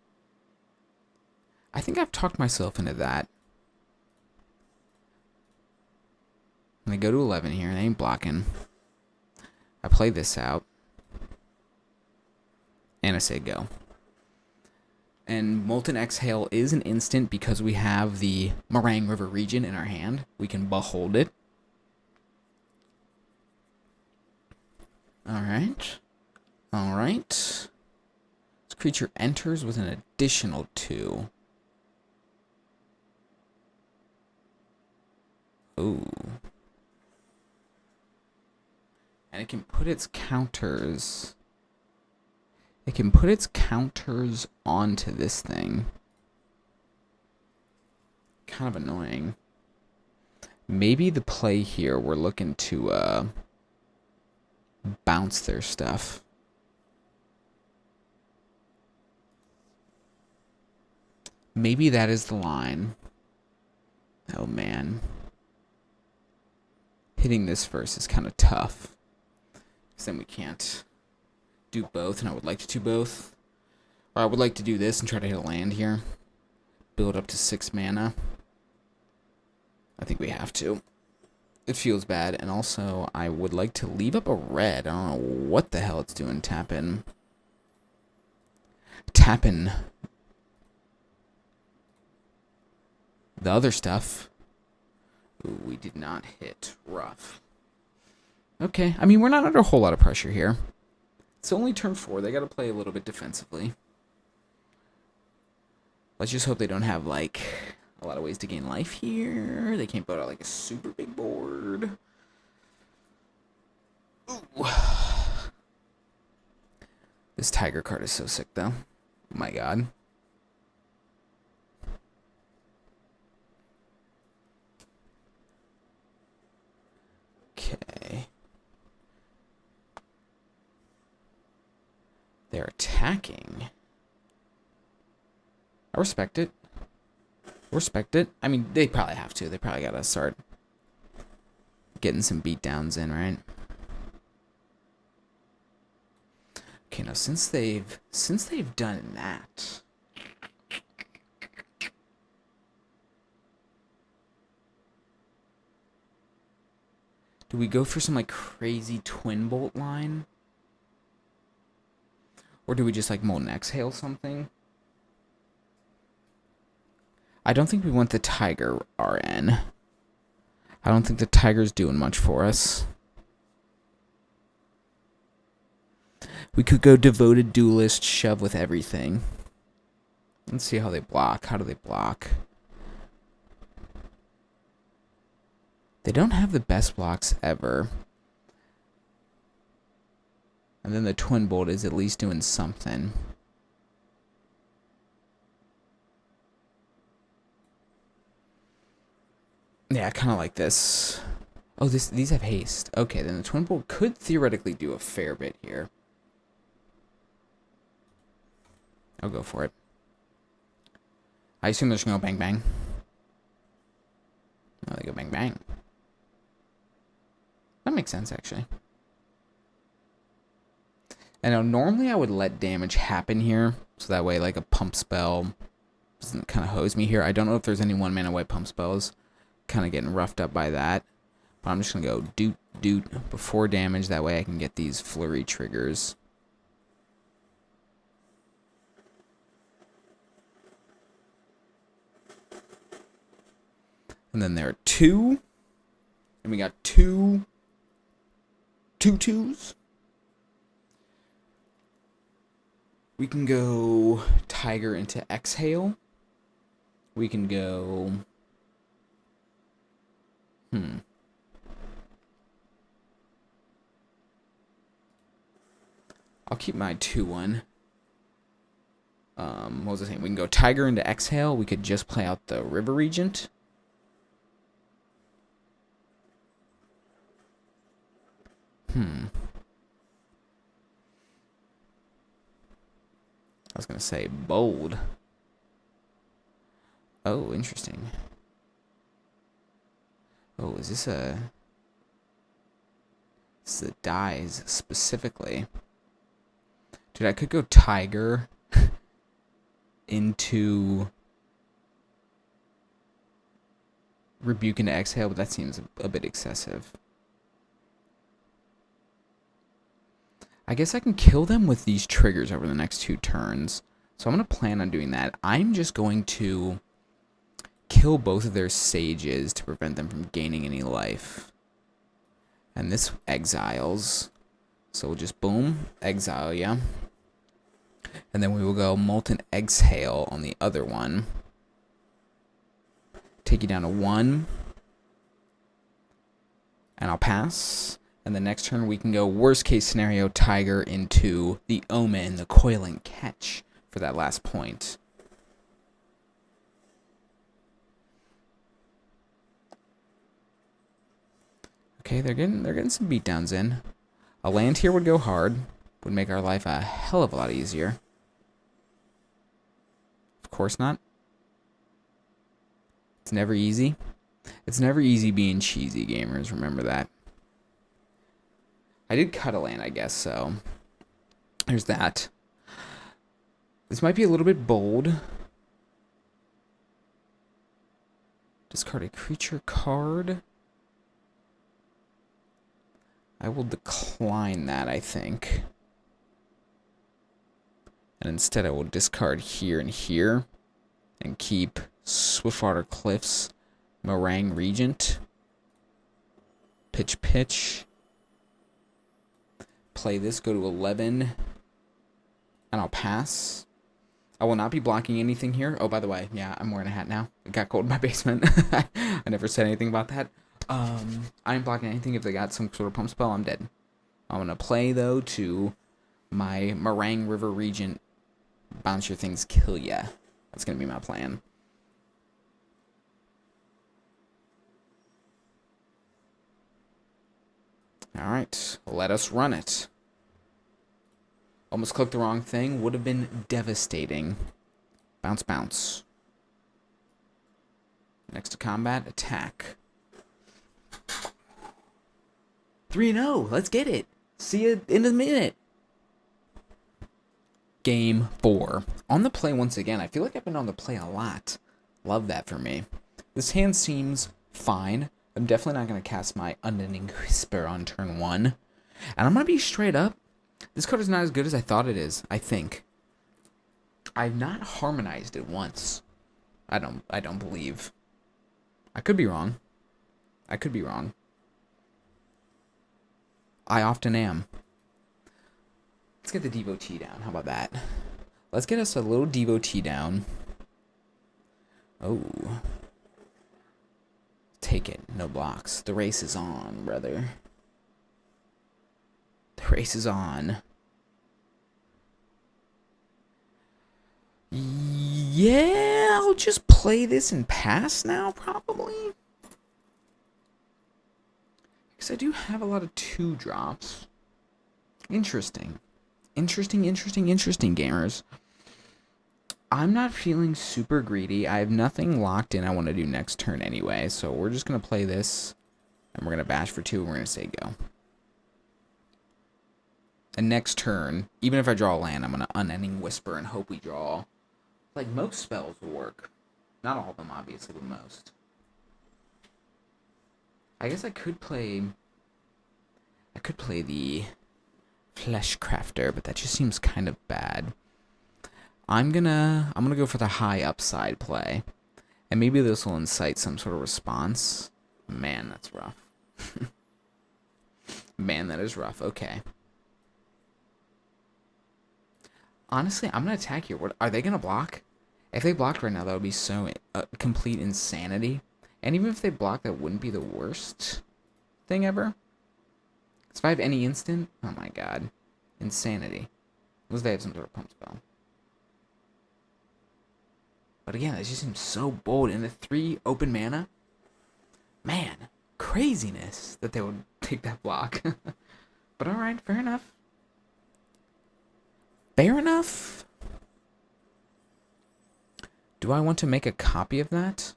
I think I've talked myself into that. And I go to 11 here, and I ain't blocking. I play this out. And I say go. And Molten Exhale is an instant because we have the Meringue River region in our hand. We can behold it. Alright. Alright. This creature enters with an additional 2. Ooh. And it can put its counters... It can put its counters onto this thing. Kind of annoying. Maybe the play here, we're looking to bounce their stuff. Maybe that is the line. Oh man. Hitting this first is kind of tough. Because then we can't do both, and I would like to do both. Or I would like to do this and try to hit a land here. Build up to 6 mana. I think we have to. It feels bad, and also I would like to leave up a red. I don't know what the hell it's doing. Tapping. The other stuff. Ooh, we did not hit. Rough. Okay, I mean, we're not under a whole lot of pressure here. It's only turn 4. They got to play a little bit defensively. Let's just hope they don't have, like, a lot of ways to gain life here. They can't build out, like, a super big board. Ooh. This tiger card is so sick, though. Oh, my God. Okay. They're attacking. I respect it. Respect it. I mean, they probably have to. They probably gotta start getting some beatdowns in, right? Okay, now since they've done that, do we go for some like crazy twin bolt line? Or do we just like Molten Exhale something? I don't think we want the Tiger RN. I don't think the Tiger's doing much for us. We could go Devoted Duelist, shove with everything. Let's see how they block. How do they block? They don't have the best blocks ever. And then the Twin Bolt is at least doing something. Yeah, I kind of like this. Oh, these have haste. Okay, then the Twin Bolt could theoretically do a fair bit here. I'll go for it. I assume they're just going to go bang bang. Oh, they go bang bang. That makes sense, actually. And now, normally I would let damage happen here, so that way, like, a pump spell doesn't kind of hose me here. I don't know if there's any 1-mana white pump spells. Kind of getting roughed up by that. But I'm just going to go doot, doot before damage. That way I can get these flurry triggers. And then there are 2. And we got 2 2/2s. We can go Tiger into Exhale. We can go... I'll keep my 2/1. What was I saying? We can go Tiger into Exhale. We could just play out the River Regent. I was going to say bold. Oh, interesting. Oh, is this a... This is the dies specifically. Dude, I could go Tiger into Rebuke into Exhale, but that seems a bit excessive. I guess I can kill them with these triggers over the next 2 turns. So I'm going to plan on doing that. I'm just going to kill both of their sages to prevent them from gaining any life. And this exiles. So we'll just boom, exile ya. And then we will go Molten Exhale on the other one. Take you down to 1. And I'll pass. And the next turn we can go worst case scenario Tiger into the Omen, the Coiling Catch for that last point. Okay, they're getting some beatdowns in. A land here would go hard, would make our life a hell of a lot easier. Of course not. It's never easy. It's never easy being cheesy, gamers. Remember that. I did cut a land, I guess, so there's that. This might be a little bit bold. Discard a creature card. I will decline that, I think. And instead I will discard here and here and keep Swiftwater Cliffs, Meringue Regent, pitch. Play this, go to 11, and I'll pass. I will not be blocking anything here. Oh, by the way, yeah, I'm wearing a hat now. It got cold in my basement. I never said anything about that. I ain't blocking anything. If they got some sort of pump spell, I'm dead. I'm going to play, though, to my Meringue River Regent. Bounce your things, kill ya. That's going to be my plan. Alright, let us run it. Almost clicked the wrong thing. Would have been devastating. Bounce. Next to combat, attack. 3-0. Let's get it. See you in a minute. Game 4. On the play once again. I feel like I've been on the play a lot. Love that for me. This hand seems fine. I'm definitely not going to cast my Unending Whisper on turn 1. And I'm going to be straight up. This card is not as good as I thought it is, I think. I've not harmonized it once. I don't believe. I could be wrong. I often am. Let's get the Devotee down. How about that? Let's get us a little Devotee down. Oh. Take it. No blocks. The race is on, brother. The race is on. Yeah, I'll just play this and pass now, probably. Because I do have a lot of 2-drops. Interesting, gamers. I'm not feeling super greedy. I have nothing locked in I want to do next turn anyway. So we're just going to play this. And we're going to bash for 2 and we're going to say go. And next turn, even if I draw a land, I'm going to Unending Whisper and hope we draw. Like, most spells will work. Not all of them, obviously, but most. I guess I could play the Fleshcrafter, but that just seems kind of bad. I'm gonna go for the high upside play. And maybe this will incite some sort of response. Man, that's rough. Man, that is rough. Okay. Honestly, I'm going to attack here. What, are they going to block? If they blocked right now, that would be so complete insanity. And even if they block, that wouldn't be the worst thing ever. Because if I have any instant, oh my god. Insanity. Unless they have some sort of pump spell. But again, that just seems so bold. And the 3 open mana? Man, craziness that they would take that block. But alright, fair enough. Fair enough. Do I want to make a copy of that?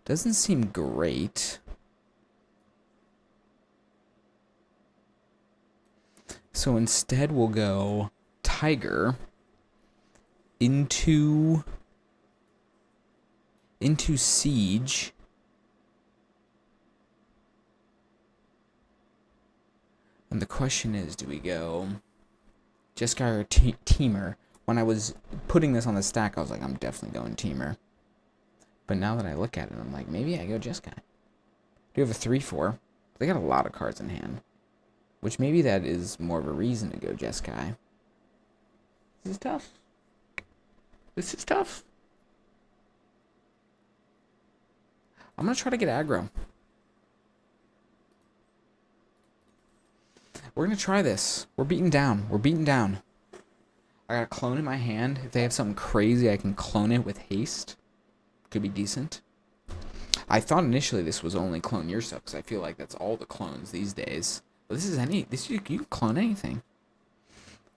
Doesn't seem great. So instead we'll go Tiger. into Siege. And the question is, do we go Jeskai or Teamer? When I was putting this on the stack, I was like, I'm definitely going Teamer. But now that I look at it, I'm like, maybe I go Jeskai. Do you have a 3/4? They got a lot of cards in hand. Which maybe that is more of a reason to go Jeskai. This is tough. This is tough. I'm going to try to get aggro. We're going to try this. We're beaten down. We're beaten down. I got a clone in my hand. If they have something crazy, I can clone it with haste. Could be decent. I thought initially this was only clone your stuff, because I feel like that's all the clones these days. But this is you can clone anything.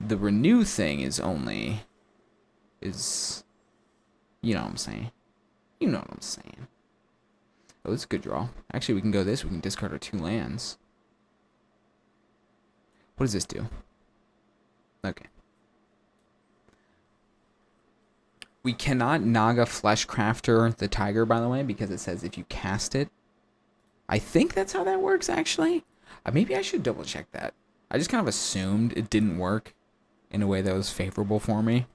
The renew thing is you know what I'm saying. You know what I'm saying. Oh, this is a good draw. Actually, we can go this. We can discard our 2 lands. What does this do? Okay. We cannot Naga Fleshcrafter the tiger, by the way, because it says if you cast it. I think that's how that works, actually. Maybe I should double check that. I just kind of assumed it didn't work in a way that was favorable for me.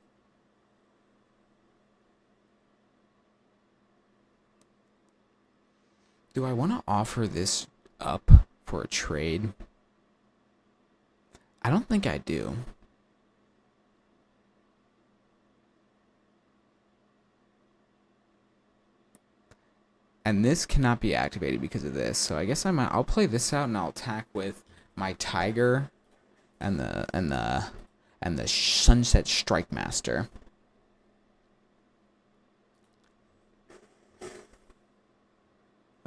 Do I want to offer this up for a trade? I don't think I do. And this cannot be activated because of this. So I guess I'll play this out and I'll attack with my tiger and the Sunset Strike Master.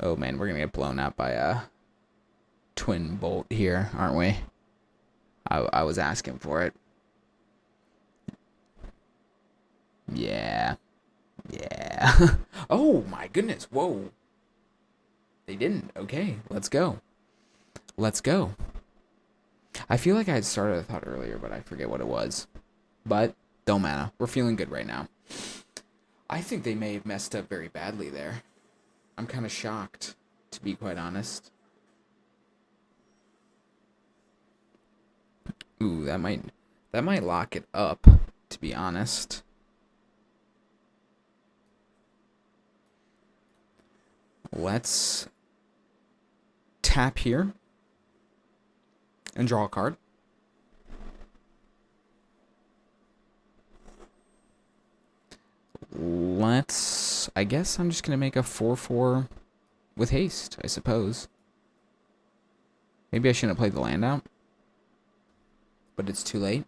Oh man, we're gonna get blown out by a twin bolt here, aren't we? I was asking for it. Yeah. Yeah. Oh my goodness. Whoa. They didn't. Okay, let's go. Let's go. I feel like I had started a thought earlier, but I forget what it was. But don't matter. We're feeling good right now. I think they may have messed up very badly there. I'm kind of shocked, to be quite honest. Ooh, that might lock it up, to be honest. Let's tap here and draw a card. I guess I'm just going to make a 4/4 with haste, I suppose. Maybe I shouldn't have played the land out, but it's too late.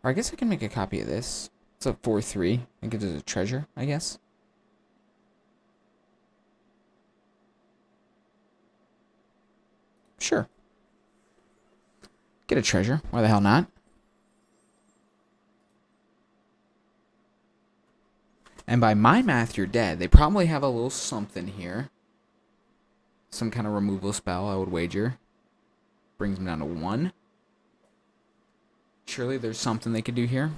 Or I guess I can make a copy of this. It's a 4/3. It gives us a treasure, I guess. Sure. Get a treasure. Why the hell not? And by my math, you're dead. They probably have a little something here. Some kind of removal spell, I would wager. Brings them down to 1. Surely there's something they could do here.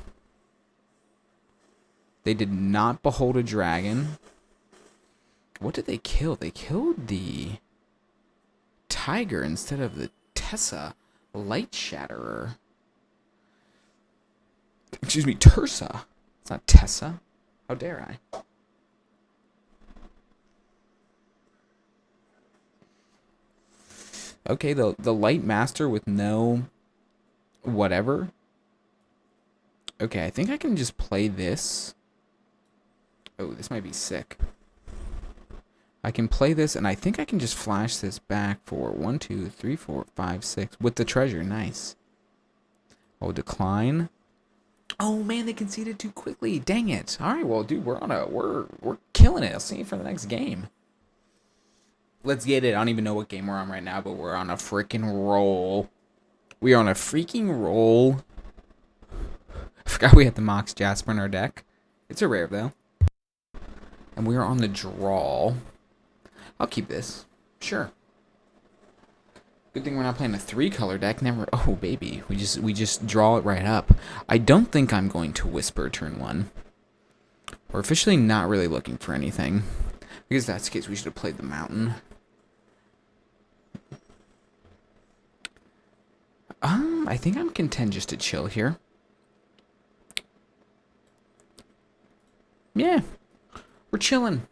They did not behold a dragon. What did they kill? They killed the tiger instead of the Tessa Light Shatterer. Excuse me, Tursa. It's not Tessa. How dare I? Okay, the Light Master with no whatever. Okay, I think I can just play this. Oh, this might be sick. I can play this, and I think I can just flash this back for 1, 2, 3, 4, 5, 6 with the treasure. Nice. Oh, decline. Oh man, they conceded too quickly. Dang it. All right, well, dude, we're killing it. I'll see you for the next game. Let's get it. I don't even know what game we're on right now, but we're on a freaking roll. We are on a freaking roll. I forgot we had the Mox Jasper in our deck. It's a rare though. And we are on the draw. I'll keep this. Sure. Good thing we're not playing a 3-color deck. Never. Oh baby, we just draw it right up. I don't think I'm going to Whisper turn 1. We're officially not really looking for anything. Because if that's the case, we should have played the mountain. I think I'm content just to chill here. Yeah, we're chilling.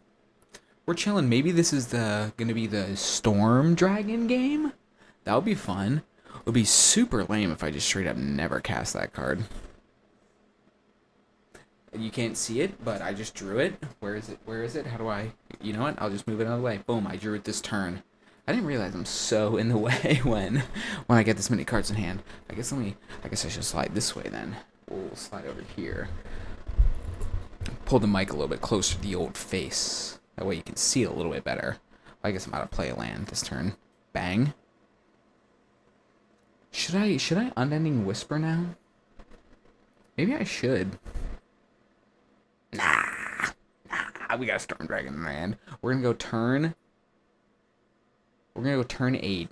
We're chilling. Maybe this is gonna be the Storm Dragon game. That would be fun. It would be super lame if I just straight up never cast that card. You can't see it, but I just drew it. Where is it? Where is it? How do I? You know what? I'll just move it out of the way. Boom! I drew it this turn. I didn't realize I'm so in the way when I get this many cards in hand. I guess I should slide this way then. We'll slide over here. Pull the mic a little bit closer to the old face. That way you can see it a little bit better. I guess I'm out of play land this turn. Bang. Should I Unending Whisper now? Maybe I should. Nah. We got a Storm Dragon in our hand. We're gonna go turn 8.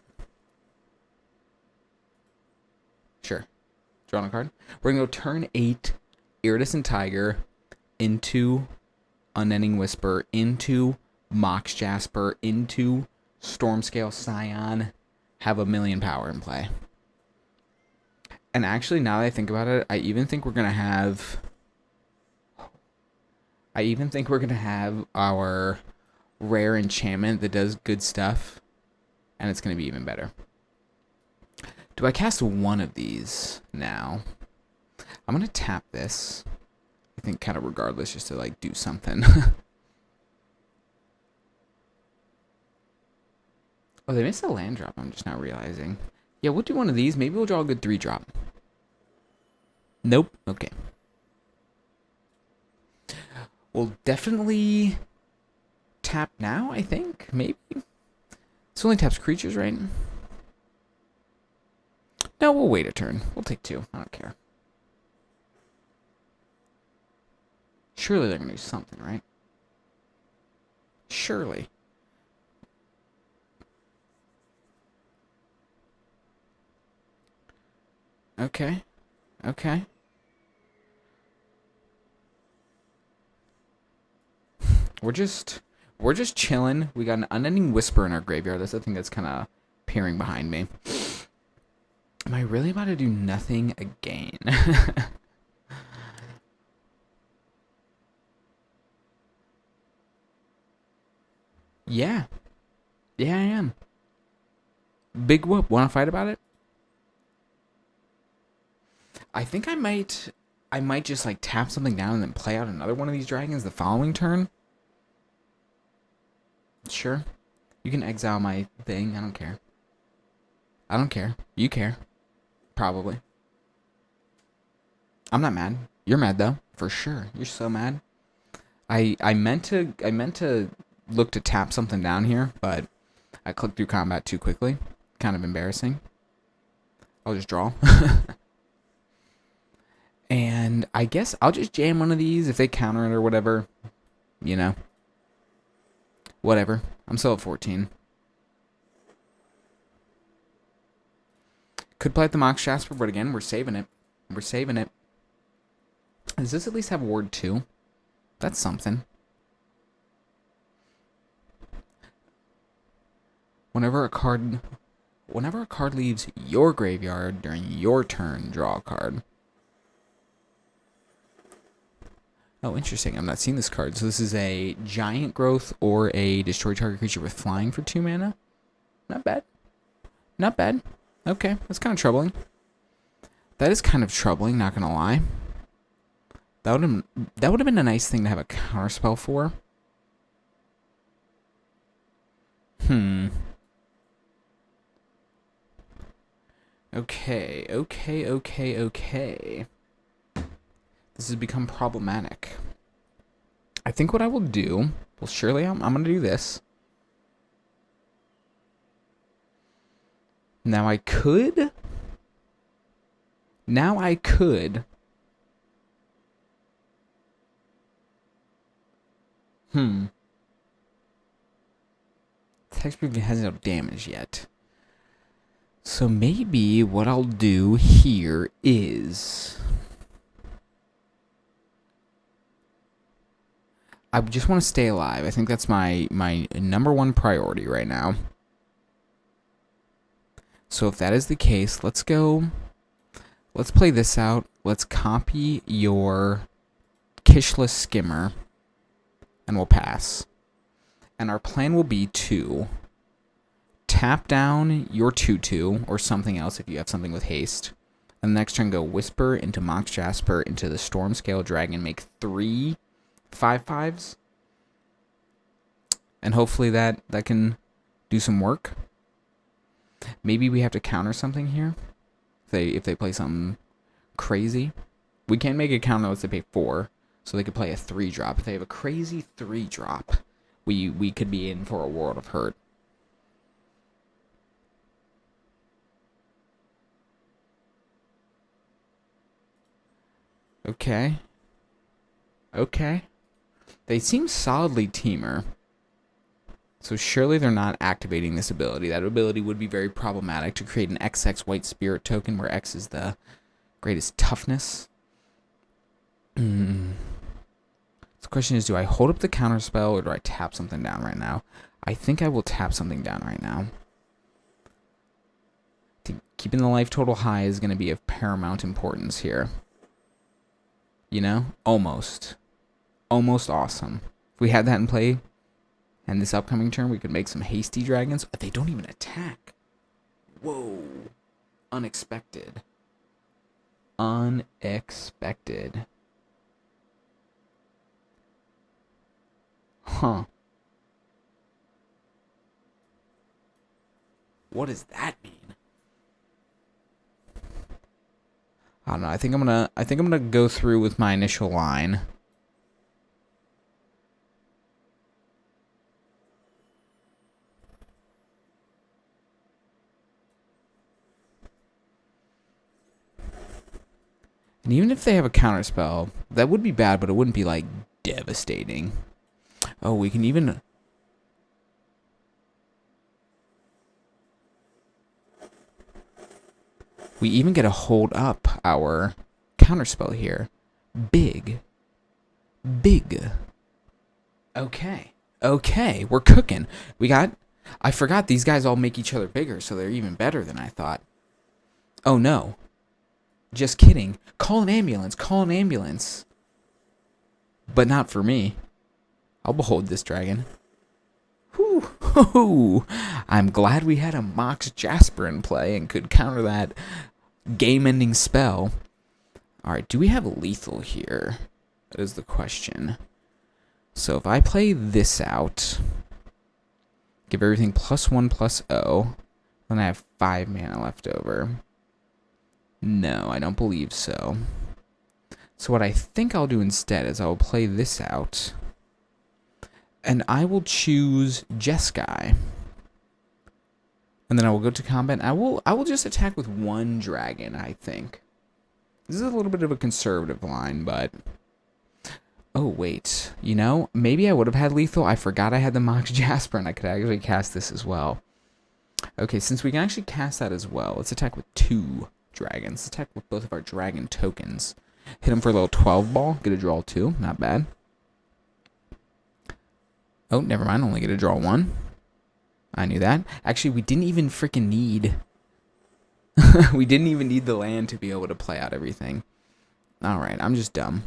Sure. Draw a card. We're gonna go turn 8, Iridescent Tiger, into Unending Whisper, into Mox Jasper, into Stormscale Scion, have 1,000,000 power in play. And actually, now that I think about it, I even think we're gonna have our rare enchantment that does good stuff, and it's gonna be even better. Do I cast one of these now? I'm gonna tap this. I think kind of regardless, just to like do something. Oh, they missed a land drop. I'm just not realizing. Yeah, we'll do one of these. Maybe we'll draw a good 3-drop. Nope. Okay. We'll definitely tap now, I think. Maybe. This only taps creatures, right? No, we'll wait a turn. We'll take 2. I don't care. Surely they're going to do something, right? Surely. Okay. Okay. We're just chilling. We got an Unending Whisper in our graveyard. That's the thing that's kind of peering behind me. Am I really about to do nothing again? Yeah. Yeah, I am. Big whoop. Want to fight about it? I think I might just like tap something down and then play out another one of these dragons the following turn. Sure. You can exile my thing. I don't care. I don't care. You care. Probably. I'm not mad. You're mad though. For sure. You're so mad. I meant to look to tap something down here, but I clicked through combat too quickly. Kind of embarrassing. I'll just draw. And I guess I'll just jam one of these if they counter it or whatever. You know. Whatever. I'm still at 14. Could play at the Mox Jasper, but again, we're saving it. We're saving it. Does this at least have Ward 2? That's something. Whenever a card leaves your graveyard during your turn, draw a card. Oh, interesting. I'm not seeing this card. So this is a Giant Growth or a Destroy Target Creature with Flying for 2 mana. Not bad. Not bad. Okay, that's kind of troubling. That is kind of troubling, not gonna lie. That would have been a nice thing to have a counterspell for. Okay. This has become problematic. I think what I will do... Well, surely I'm going to do this. Now I could... Textbook has no damage yet. So maybe what I'll do here is I just want to stay alive. I think that's my number one priority right now. So if that is the case, let's go. Let's play this out. Let's copy your Kishless Skimmer, and we'll pass. And our plan will be to tap down your 2/2 or something else if you have something with haste. And the next turn go Whisper into Mox Jasper into the Stormscale Dragon, make 3 5/5s. And hopefully that can do some work. Maybe we have to counter something here. If they play something crazy. We can't make a counter unless they pay 4. So they could play a 3-drop. If they have a crazy 3-drop, we could be in for a world of hurt. Okay. Okay. They seem solidly teamer. So surely they're not activating this ability. That ability would be very problematic to create an XX White Spirit token where X is the greatest toughness. The question is, do I hold up the counter spell or do I tap something down right now? I think I will tap something down right now. I think keeping the life total high is going to be of paramount importance here. You know? Almost. Almost awesome. If we had that in play, and this upcoming turn, we could make some hasty dragons, but they don't even attack. Whoa. Unexpected. Unexpected. Huh. What does that mean? I don't know. I think I'm gonna go through with my initial line. And even if they have a counterspell, that would be bad, but it wouldn't be like devastating. Oh, we can even. We even get to hold up our counterspell here. Big. Big. Okay. Okay, we're cooking. We got. I forgot these guys all make each other bigger, so they're even better than I thought. Oh no. Just kidding. Call an ambulance. Call an ambulance. But not for me. I'll behold this dragon. Whew. I'm glad we had a Mox Jasper in play and could counter that game-ending spell. Alright, do we have lethal here? That is the question. So if I play this out, give everything +1/+0, then I have 5 mana left over. No, I don't believe so. So what I think I'll do instead is I will play this out. And I will choose Jeskai. And then I will go to combat. I will just attack with 1 dragon, I think. This is a little bit of a conservative line, but... Oh, wait. You know, maybe I would have had lethal. I forgot I had the Mox Jasper, and I could actually cast this as well. Okay, since we can actually cast that as well, let's attack with 2 dragons. Let's attack with both of our dragon tokens. Hit him for a little 12 ball. Get a draw 2. Not bad. Oh, never mind. Only get a draw 1. I knew that. Actually, we didn't even freaking need... we didn't even need the land to be able to play out everything. Alright, I'm just dumb.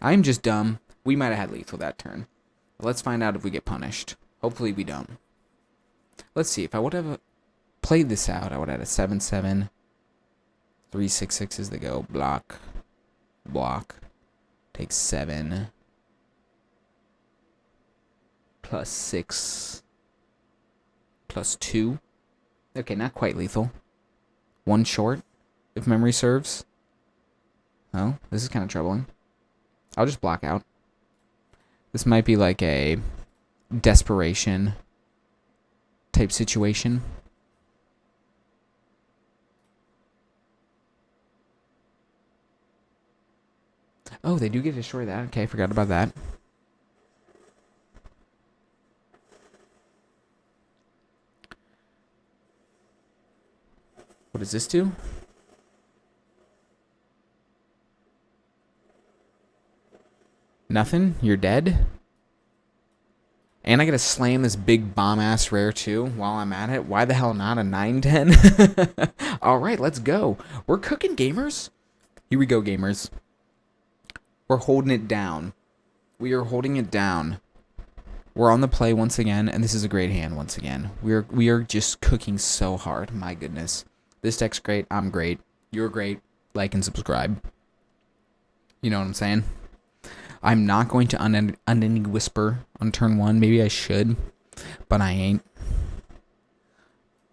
I'm just dumb. We might have had lethal that turn. But let's find out if we get punished. Hopefully we don't. Let's see. If I would have played this out, I would have had a 7/7. 3 6/6s that go block. Block. Take 7. +6. +2. Okay, not quite lethal. 1 short, if memory serves. Oh, this is kind of troubling. I'll just block out. This might be like a desperation type situation. Oh, they do get to destroy that. Okay, forgot about that. What does this do? Nothing? You're dead? And I gotta slam this big bomb-ass rare too while I'm at it. Why the hell not a 9/10? Alright, let's go. We're cooking, gamers. Here we go, gamers. We're holding it down. We are holding it down. We're on the play once again, and this is a great hand once again. We are just cooking so hard. My goodness. This deck's great. I'm great. You're great. Like and subscribe. You know what I'm saying? I'm not going to Unending Whisper on turn 1. Maybe I should, but I ain't.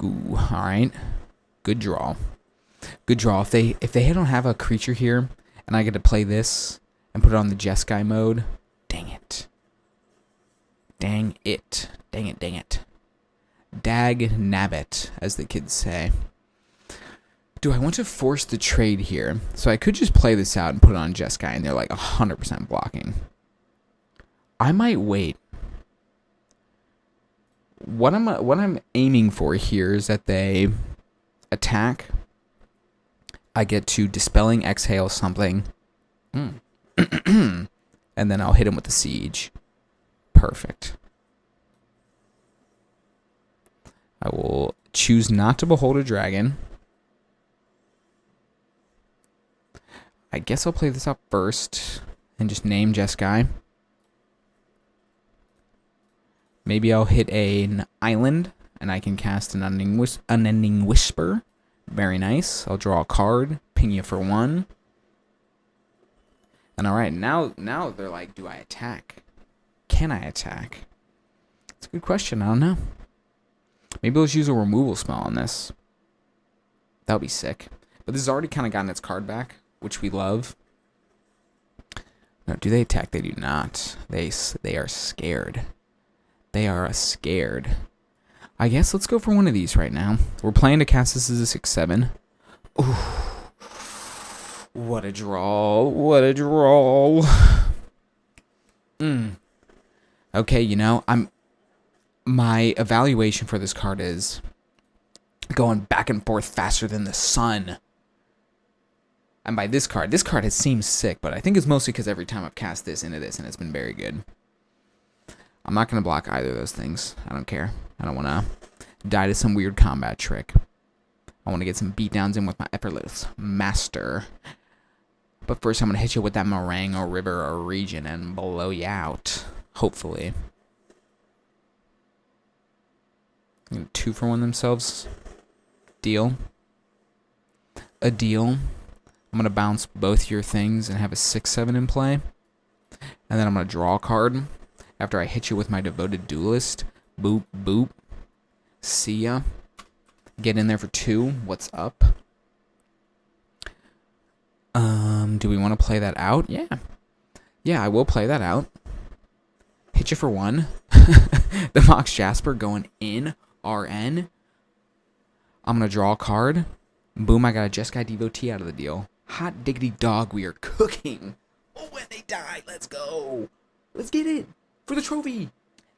Ooh, alright. Good draw. Good draw. If they don't have a creature here, and I get to play this and put it on the Jeskai mode, dang it. Dang it. Dang it, dang it. Dag nabbit, as the kids say. Do I want to force the trade here? So I could just play this out and put it on Jeskai, and they're like 100% blocking. I might wait. What I'm aiming for here is that they attack. I get to Dispelling Exhale something. And then I'll hit him with the Siege. Perfect. I will choose not to Behold a Dragon. I guess I'll play this up first and just name Jeskai. Maybe I'll hit an island and I can cast an Unending Whisper. Very nice. I'll draw a card, ping you for 1. And alright, now they're like, do I attack? Can I attack? It's a good question. I don't know. Maybe let's use a removal spell on this. That would be sick. But this has already kind of gotten its card back, which we love. No, do they attack? They do not. They are scared. They are scared. I guess let's go for one of these right now. We're playing to cast this as a 6/7. Ooh. What a draw. What a draw. Okay, you know, my evaluation for this card is going back and forth faster than the sun. And by this card has seemed sick, but I think it's mostly because every time I've cast this into this, and it's been very good. I'm not going to block either of those things. I don't care. I don't want to die to some weird combat trick. I want to get some beatdowns in with my Effortless Master. But first, I'm going to hit you with that meringue or river or region and blow you out. Hopefully. 2-for-1 themselves. Deal. A deal. I'm going to bounce both your things and have a 6/7 in play. And then I'm going to draw a card. After I hit you with my Devoted Duelist. Boop, boop. See ya. Get in there for 2. What's up? Do we want to play that out? Yeah. Yeah, I will play that out. Hit you for 1. The Mox Jasper going in. RN. I'm going to draw a card. Boom, I got a Jeskai Devotee out of the deal. Hot diggity dog, we are cooking. Oh, when they die, let's go. Let's get it. For the trophy.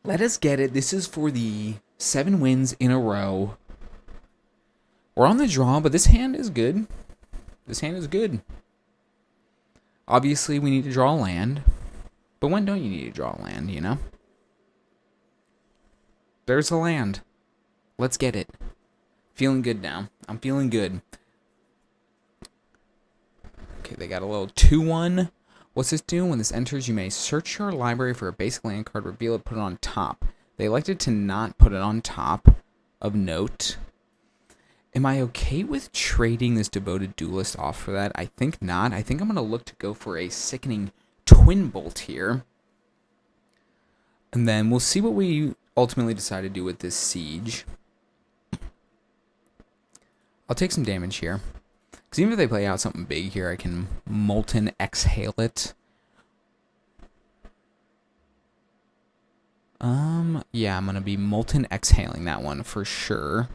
Let us get it. This is for the 7 wins in a row. We're on the draw, but this hand is good. This hand is good. Obviously, we need to draw a land. But when don't you need to draw a land, you know? There's the land. Let's get it. Feeling good now. I'm feeling good. Okay, they got a little 2/1. What's this do? When this enters, you may search your library for a basic land card, reveal it, put it on top. They elected to not put it on top. Of note. Am I okay with trading this Devoted Duelist off for that? I think not. I think I'm going to look to go for a Sickening Twin Bolt here. And then we'll see what we ultimately decide to do with this Siege. I'll take some damage here. Because even if they play out something big here, I can Molten Exhale it. Yeah, I'm going to be Molten Exhaling that one for sure.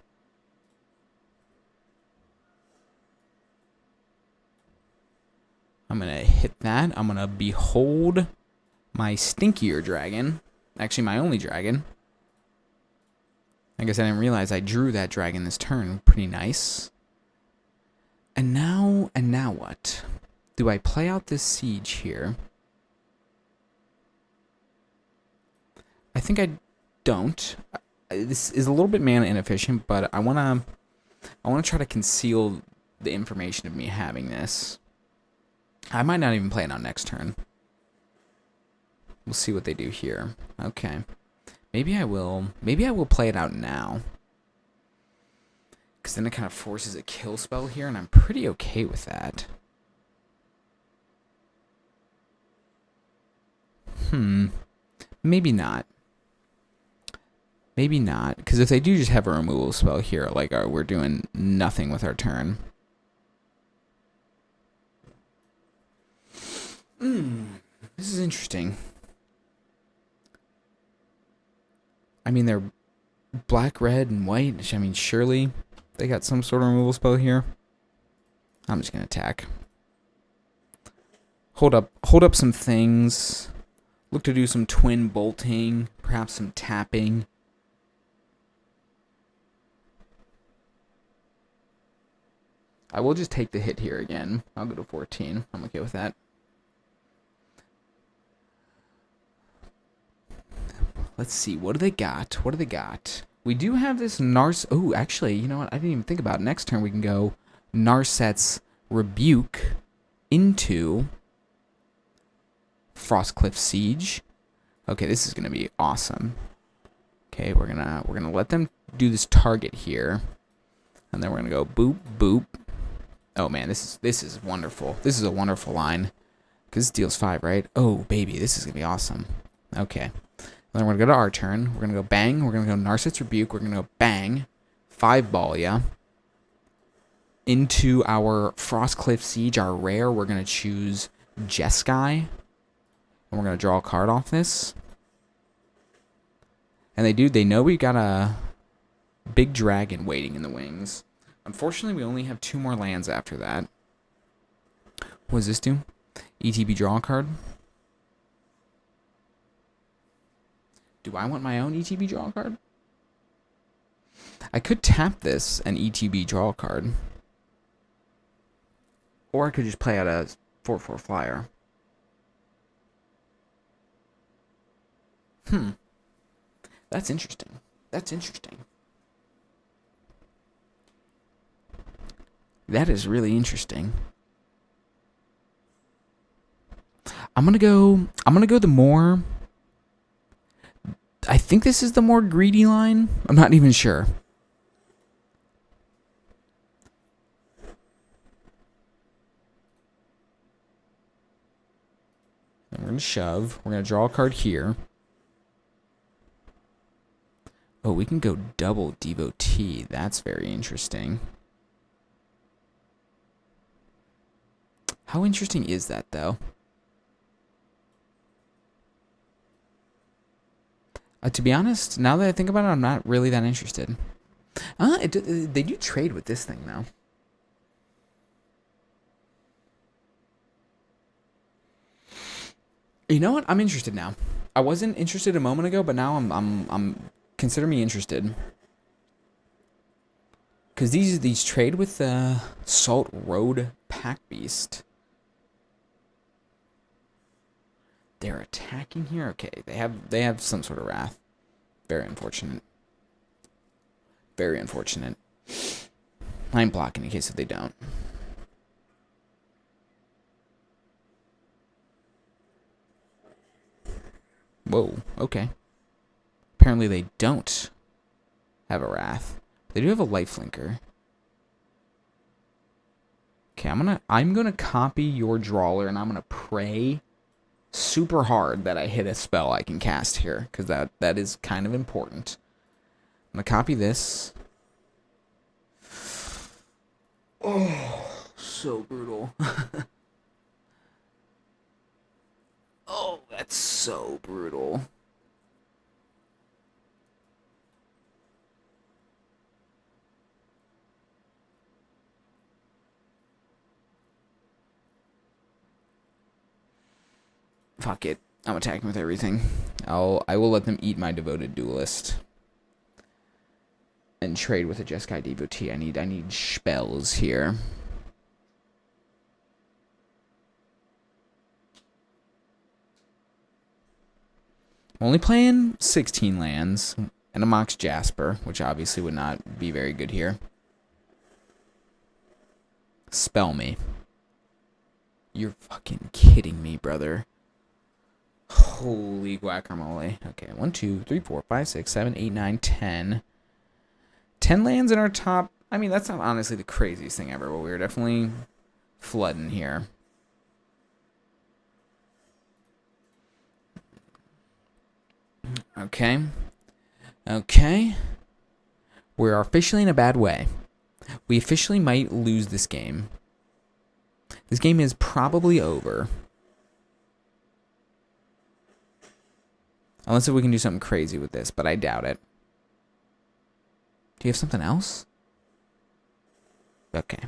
I'm going to hit that. I'm going to Behold my Stinkier Dragon. Actually, my only dragon. I guess I didn't realize I drew that dragon this turn. Pretty nice. And now what? Do I play out this siege here? I think I don't. This is a little bit mana inefficient, but I wanna try to conceal the information of me having this. I might not even play it out next turn. We'll see what they do here. Okay. Maybe I will play it out now. Because then it kind of forces a kill spell here, and I'm pretty okay with that. Maybe not. Maybe not. Because if they do just have a removal spell here, like we're doing nothing with our turn. This is interesting. I mean, they're black, red, and white. I mean, surely they got some sort of removal spell here. I'm just going to attack. Hold up some things. Look to do some twin bolting. Perhaps some tapping. I will just take the hit here again. I'll go to 14. I'm okay with that. Let's see. What do they got? What do they got? We do have this Oh, actually, you know what? I didn't even think about it. Next turn, we can go Narset's Rebuke into Frostcliff Siege. Okay, this is going to be awesome. Okay, we're gonna let them do this target here. And then we're going to go boop, boop. Oh, man, this is wonderful. This is a wonderful line. Because this deals 5, right? Oh, baby, this is going to be awesome. Okay. Then we're going to go to our turn. We're going to go bang. We're going to go Narset's Rebuke. We're going to go bang. 5-ball ya. Into our Frostcliff Siege, our rare, we're going to choose Jeskai. And we're going to draw a card off this. And they know we got a big dragon waiting in the wings. Unfortunately, we only have 2 more lands after that. What does this do? ETB draw a card. Do I want my own ETB draw card? I could tap this and ETB draw a card. Or I could just play out a 4/4 flyer. That's interesting. That's interesting. That is really interesting. I'm gonna go the more... I think this is the more greedy line. I'm not even sure. And we're going to shove. We're going to draw a card here. Oh, we can go double Devotee. That's very interesting. How interesting is that, though? To be honest, now that I think about it, I'm not really that interested. They do trade with this thing, though. You know what? I'm interested now. I wasn't interested a moment ago, but now I'm consider me interested. Because these trade with the Salt Road Pack Beast. They're attacking here? Okay, they have some sort of wrath. Very unfortunate. Very unfortunate. I'm blocking in case if they don't. Whoa, okay. Apparently they don't have a wrath. They do have a lifelinker. Okay, I'm gonna copy your drawler and I'm gonna pray super hard that I hit a spell I can cast here, because that is kind of important. I'm gonna copy this. Oh, so brutal. Oh, that's so brutal. Fuck it. I'm attacking with everything. I will let them eat my Devoted Duelist. And trade with a Jeskai Devotee. I need spells here. Only playing 16 lands and a Mox Jasper, which obviously would not be very good here. Spell me. You're fucking kidding me, brother. Holy guacamole. Okay, 1, 2, 3, 4, 5, 6, 7, 8, 9, 10. 10 lands in our top. I mean, that's not honestly the craziest thing ever, but we're definitely flooding here. Okay. Okay. We're officially in a bad way. We officially might lose this game. This game is probably over. Unless if we can do something crazy with this, but I doubt it. Do you have something else? Okay.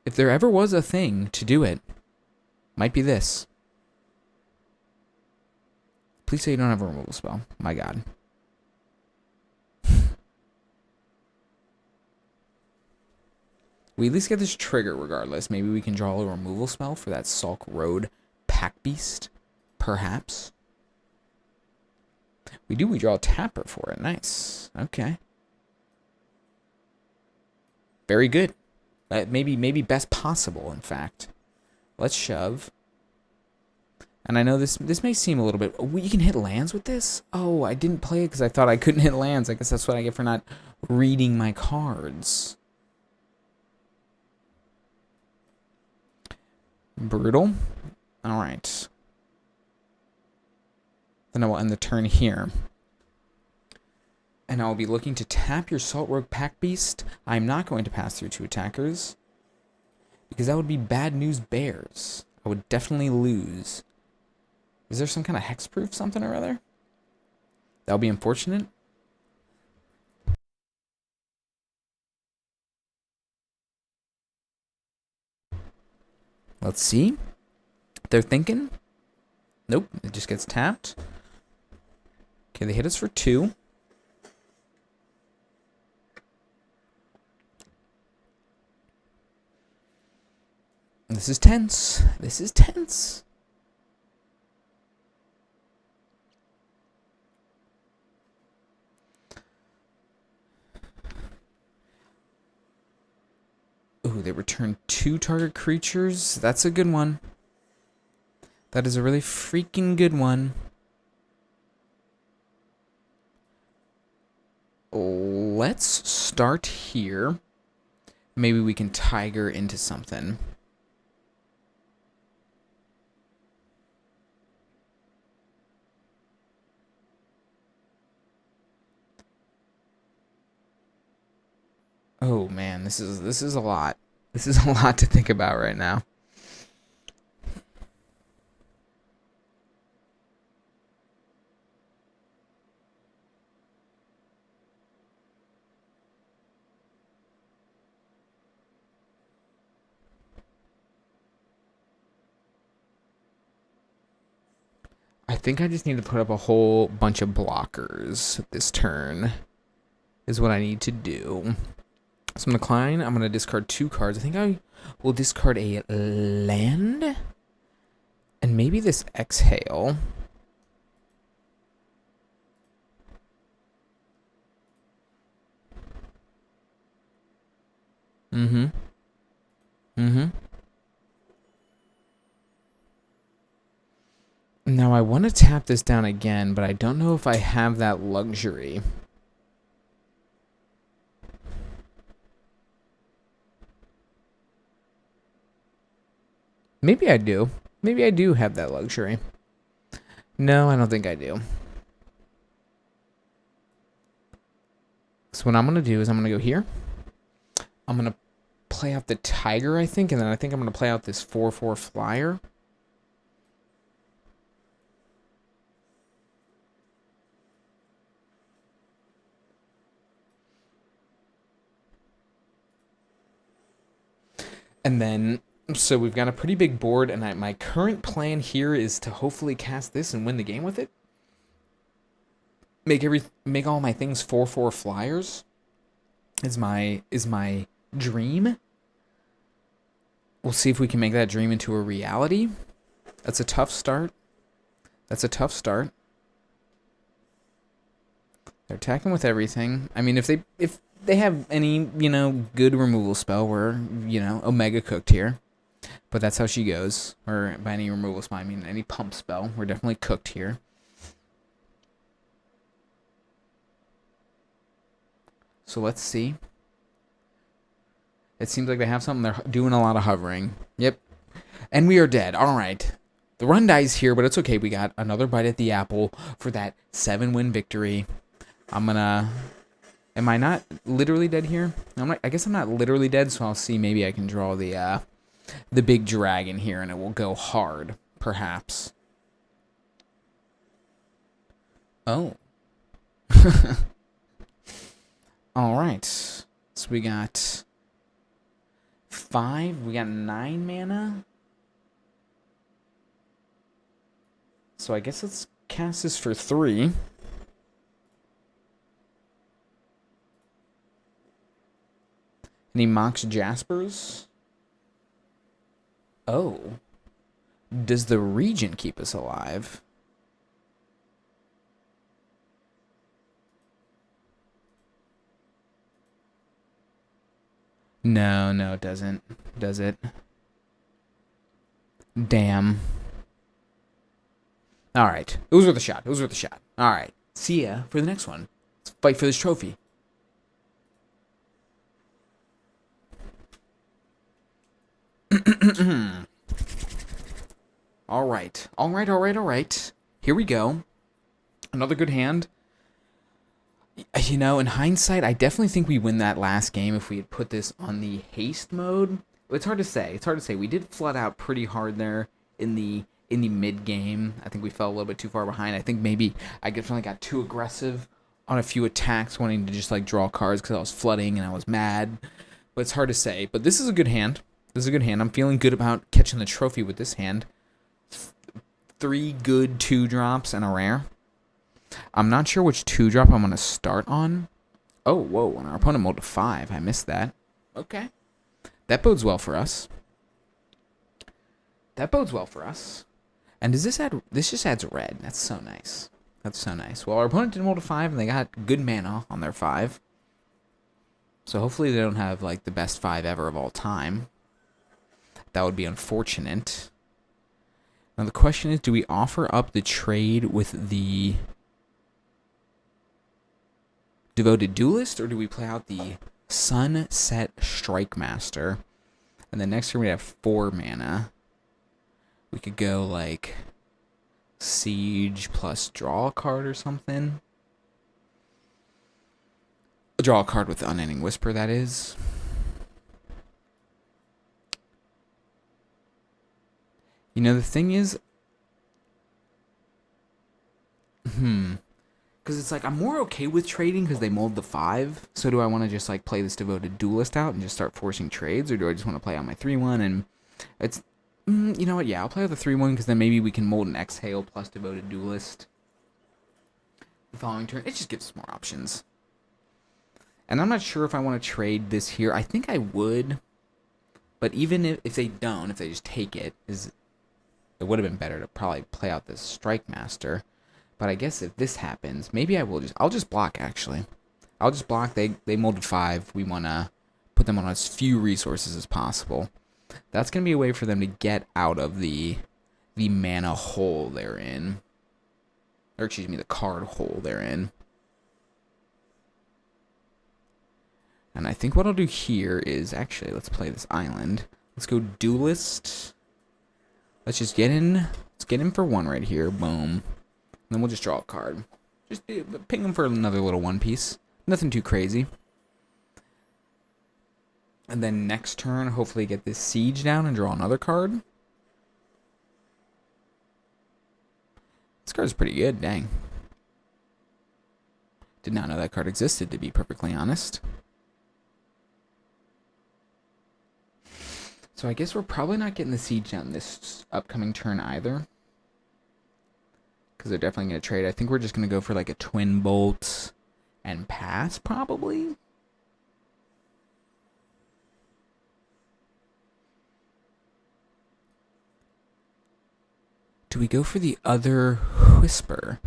If there ever was a thing to do it, might be this. Please say you don't have a removal spell. My God. We at least get this trigger regardless. Maybe we can draw a removal spell for that Sulk Road Pack Beast. Perhaps. We do. We draw a tapper for it. Nice. Okay. Very good. Maybe best possible, in fact. Let's shove. And I know this may seem a little bit... You can hit lands with this? Oh, I didn't play it because I thought I couldn't hit lands. I guess that's what I get for not reading my cards. Brutal. All right. Then I will end the turn here. And I will be looking to tap your Salt Rogue Pack Beast. I'm not going to pass through 2 attackers. Because that would be bad news bears. I would definitely lose. Is there some kind of hexproof something or other? That would be unfortunate. Let's see. They're thinking. Nope, it just gets tapped. Okay, they hit us for 2. This is tense. This is tense. Ooh, they return 2 target creatures. That's a good one. That is a really freaking good one. Let's start here. Maybe we can tiger into something. Oh man, this is a lot. This is a lot to think about right now. I think I just need to put up a whole bunch of blockers this turn. Is what I need to do. So I'm going to decline. I'm going to discard 2 cards. I think I will discard a land. And maybe this exhale. Mm-hmm. Mm-hmm. Now I want to tap this down again, but I don't know if I have that luxury. Maybe I do. Maybe I do have that luxury. No, I don't think I do. So what I'm going to do is I'm going to go here. I'm going to play out the tiger, I think, and then I think I'm going to play out this 4/4 flyer. And then, so we've got a pretty big board, and my current plan here is to hopefully cast this and win the game with it. Make all my things 4/4 flyers. Is my dream. We'll see if we can make that dream into a reality. That's a tough start. That's a tough start. They're attacking with everything. I mean, if they have any, good removal spell, we're, Omega cooked here. But that's how she goes. Or by any removal spell, I mean any pump spell. We're definitely cooked here. So let's see. It seems like they have something. They're doing a lot of hovering. Yep. And we are dead. All right. The run die's here, but it's okay. We got another bite at the apple for that 7-win victory. Am I not literally dead here? I guess I'm not literally dead, so I'll see. Maybe I can draw the big dragon here, and it will go hard, perhaps. Oh. All right. So we got 5. We got 9 mana. So I guess let's cast this for 3. And he mocks Jaspers. Oh. Does the Regent keep us alive? No, it doesn't. Does it? Damn. Alright. It was worth a shot. Alright. See ya for the next one. Let's fight for this trophy. Alright. Here we go. Another good hand. In hindsight, I definitely think we win that last game if we had put this on the haste mode. It's hard to say. We did flood out pretty hard there in the mid game. I think we fell a little bit too far behind. I think maybe I definitely got too aggressive on a few attacks, wanting to just draw cards because I was flooding and I was mad. But it's hard to say. But this is a good hand. I'm feeling good about catching the trophy with this hand. 3 good 2-drops and a rare. I'm not sure which 2-drop I'm going to start on. Oh, whoa. And our opponent rolled a 5. I missed that. Okay. That bodes well for us. And does this add... This just adds red. That's so nice. Well, our opponent didn't roll a 5, and they got good mana on their 5. So hopefully they don't have, the best 5 ever of all time. That would be unfortunate. Now the question is, do we offer up the trade with the Devoted Duelist, or do we play out the Sunset Strike Master? And then next turn we have 4 mana. We could go Siege plus draw a card or something. Draw a card with Unending Whisper, that is. The thing is... Because it's I'm more okay with trading because they mold the 5. So do I want to just play this Devoted Duelist out and just start forcing trades? Or do I just want to play out my 3-1 and it's... you know what? Yeah, I'll play out the 3-1 because then maybe we can mold an Exhale plus Devoted Duelist the following turn. It just gives us more options. And I'm not sure if I want to trade this here. I think I would. But even if they don't, if they just take it, it would have been better to probably play out this Strike Master. But I guess if this happens, maybe I'll just block, actually. I'll just block. They molded 5. We want to put them on as few resources as possible. That's going to be a way for them to get out of the mana hole they're in. Or excuse me, the card hole they're in. And I think what I'll do here is, actually, let's play this island. Let's go Duelist. Let's just get in. Let's get in for 1 right here. Boom. And then we'll just draw a card. Just ping them for another little 1 piece. Nothing too crazy. And then next turn, hopefully get this Siege down and draw another card. This card's pretty good, dang. Did not know that card existed, to be perfectly honest. So I guess we're probably not getting the Siege down this upcoming turn either. Because they're definitely going to trade. I think we're just going to go for a Twin Bolt and pass, probably. Do we go for the other Whisper?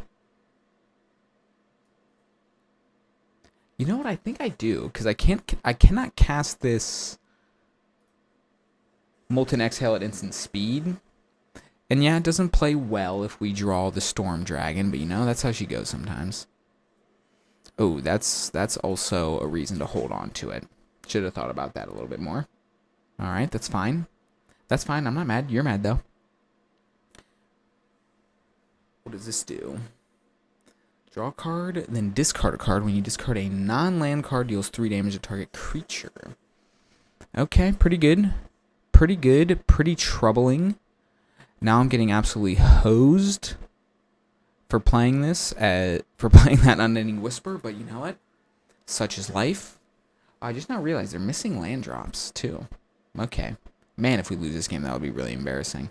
You know what? I think I do, because I cannot cast this Molten Exhale at instant speed. And yeah, it doesn't play well if we draw the Storm Dragon, but you know, that's how she goes sometimes. Oh, that's also a reason to hold on to it. Should have thought about that a little bit more. All right, that's fine. That's fine. I'm not mad. You're mad, though. What does this do? Draw a card, then discard a card. When you discard a non-land card, deals 3 damage to target creature. Okay, pretty good. Pretty good. Pretty troubling. Now I'm getting absolutely hosed for playing this, for playing that Unending Whisper, but you know what? Such is life. I just now realized they're missing land drops, too. Okay. Man, if we lose this game, that would be really embarrassing.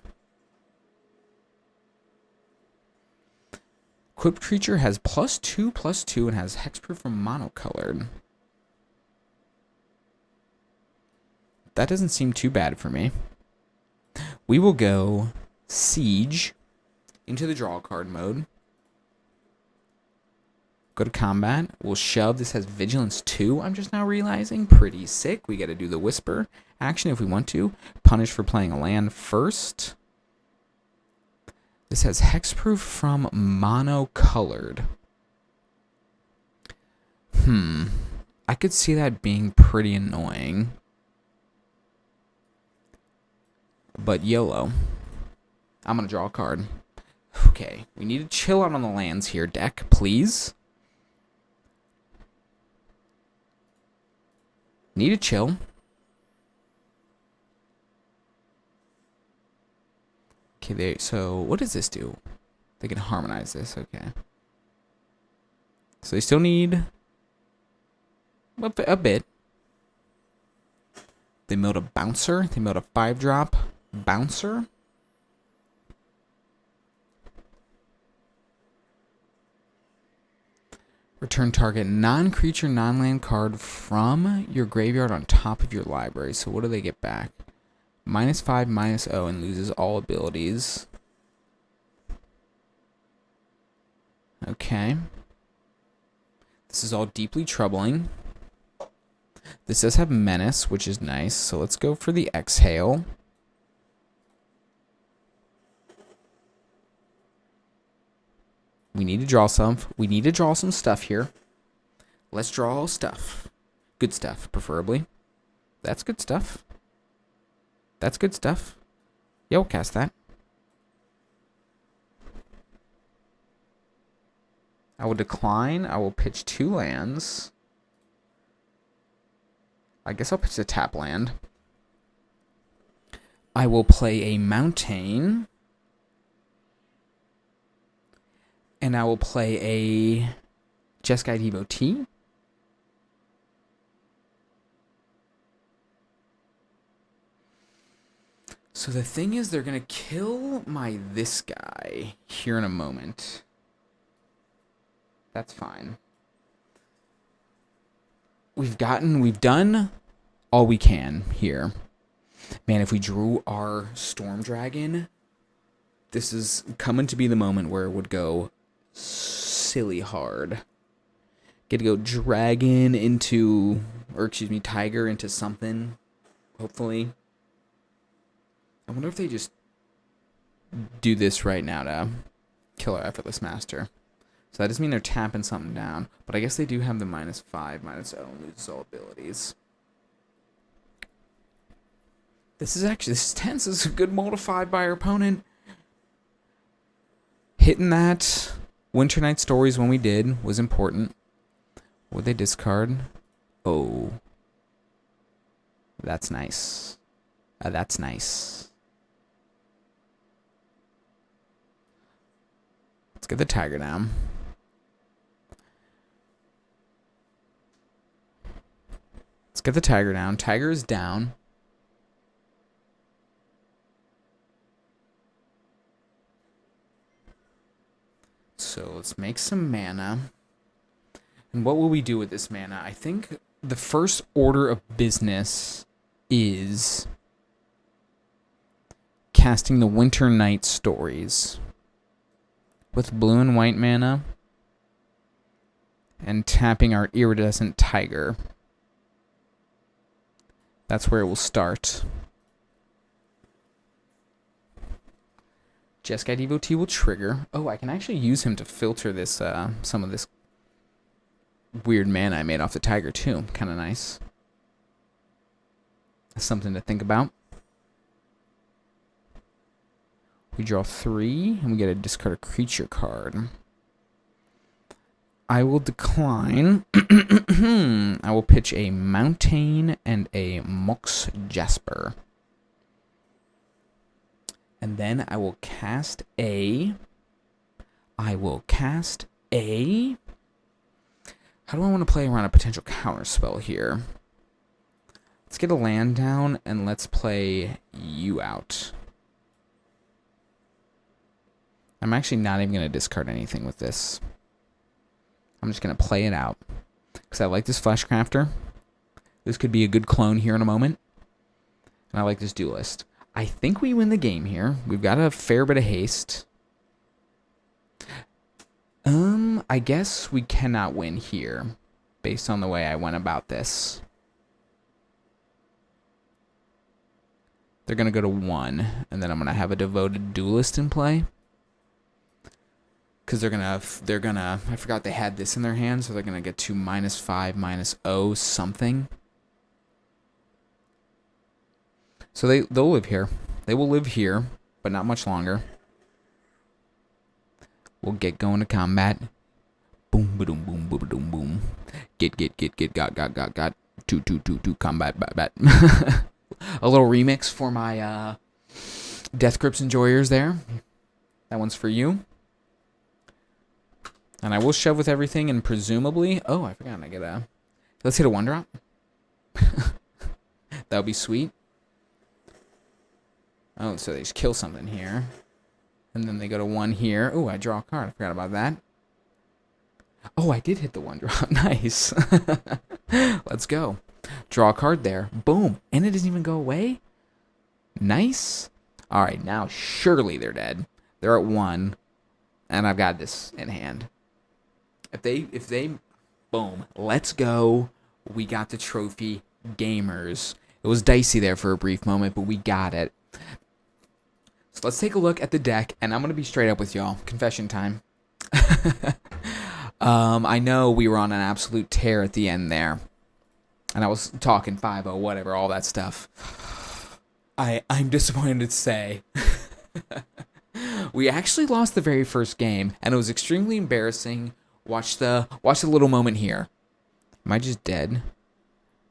Equipped creature has +2/+2 and has hexproof from monocolored. That doesn't seem too bad for me. We will go Siege into the draw card mode. Go to combat. We'll shove. This has Vigilance 2. I'm just now realizing. Pretty sick. We got to do the Whisper action if we want to. Punish for playing a land first. This has Hexproof from monocolored. I could see that being pretty annoying. But YOLO. I'm going to draw a card. Okay. We need to chill out on the lands here, deck, please. Need to chill. Okay, so what does this do? They can harmonize this, okay. So they still need a bit. They milled a Bouncer. They milled a 5-drop Bouncer. Return target non-creature, non-land card from your graveyard on top of your library. So what do they get back? -5, -0, and loses all abilities. Okay. This is all deeply troubling. This does have Menace, which is nice. So let's go for the Exhale. We need to draw some. We need to draw some stuff here. Let's draw stuff. Good stuff, preferably. That's good stuff. That's good stuff. Yeah, we'll cast that. I will decline. I will pitch 2 lands. I guess I'll pitch a tap land. I will play a Mountain. And I will play a Jeskai Devotee. So the thing is, they're going to kill this guy here in a moment. That's fine. We've done all we can here. Man, if we drew our Storm Dragon, this is coming to be the moment where it would go silly hard. Get to go dragon into, or excuse me, tiger into something, hopefully. I wonder if they just do this right now to kill our Effortless Master. So that doesn't mean they're tapping something down, but I guess they do have the -5, -0, and loses all abilities. This is tense. This is a good multiplied by our opponent. Hitting that Winter Night Stories when we did was important. What would they discard? Oh. That's nice. That's nice. Let's get the tiger down. Let's get the tiger down. Tiger is down. So let's make some mana. And what will we do with this mana? I think the first order of business is casting the Winter Night Stories. with blue and white mana and tapping our Iridescent Tiger. That's where it will start. Jeskai Devotee will trigger. Oh, I can actually use him to filter this some of this weird mana I made off the Tiger too. Kind of nice. That's something to think about. We draw 3, and we get to discard a creature card. I will decline. I will pitch a Mountain and a Mox Jasper. And then I will cast a... How do I want to play around a potential counterspell here? Let's get a land down, and let's play you out. I'm actually not even going to discard anything with this. I'm just going to play it out. Because I like this Fleshcrafter. This could be a good clone here in a moment. And I like this Duelist. I think we win the game here. We've got a fair bit of haste. I guess we cannot win here. Based on the way I went about this. They're going to go to 1. And then I'm going to have a Devoted Duelist in play. Because they're gonna, I forgot they had this in their hands, so they're gonna get to -5, -0 something. So they'll live here. They will live here, but not much longer. We'll get going to combat. Boom, ba-doom, boom, boom, boom. Get, got. Two, combat, bat. A little remix for my Death Grips enjoyers there. That one's for you. And I will shove with everything, and presumably... Oh, I forgot I get a... Let's hit a 1-drop. That would be sweet. Oh, so they just kill something here. And then they go to 1 here. Oh, I draw a card. I forgot about that. Oh, I did hit the 1-drop. Nice. Let's go. Draw a card there. Boom. And it doesn't even go away? Nice. All right, now surely they're dead. They're at 1. And I've got this in hand. If they, boom, let's go. We got the trophy, gamers. It was dicey there for a brief moment, but we got it. So let's take a look at the deck, and I'm going to be straight up with y'all. Confession time. I know we were on an absolute tear at the end there. And I was talking 5-0, whatever, all that stuff. I'm disappointed to say. We actually lost the very first game, and it was extremely embarrassing. Watch the little moment here. Am I just dead?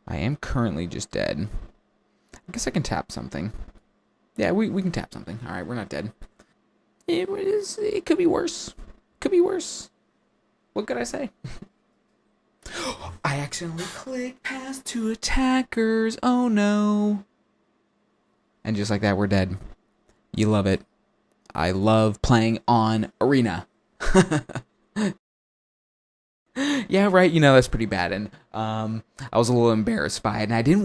I am currently just dead. I guess I can tap something. Yeah, we can tap something. All right, we're not dead. It could be worse. Could be worse. What could I say? I accidentally clicked past 2 attackers. Oh no. And just like that, we're dead. You love it. I love playing on Arena. Yeah, right. You know, that's pretty bad. And I was a little embarrassed by it. And I didn't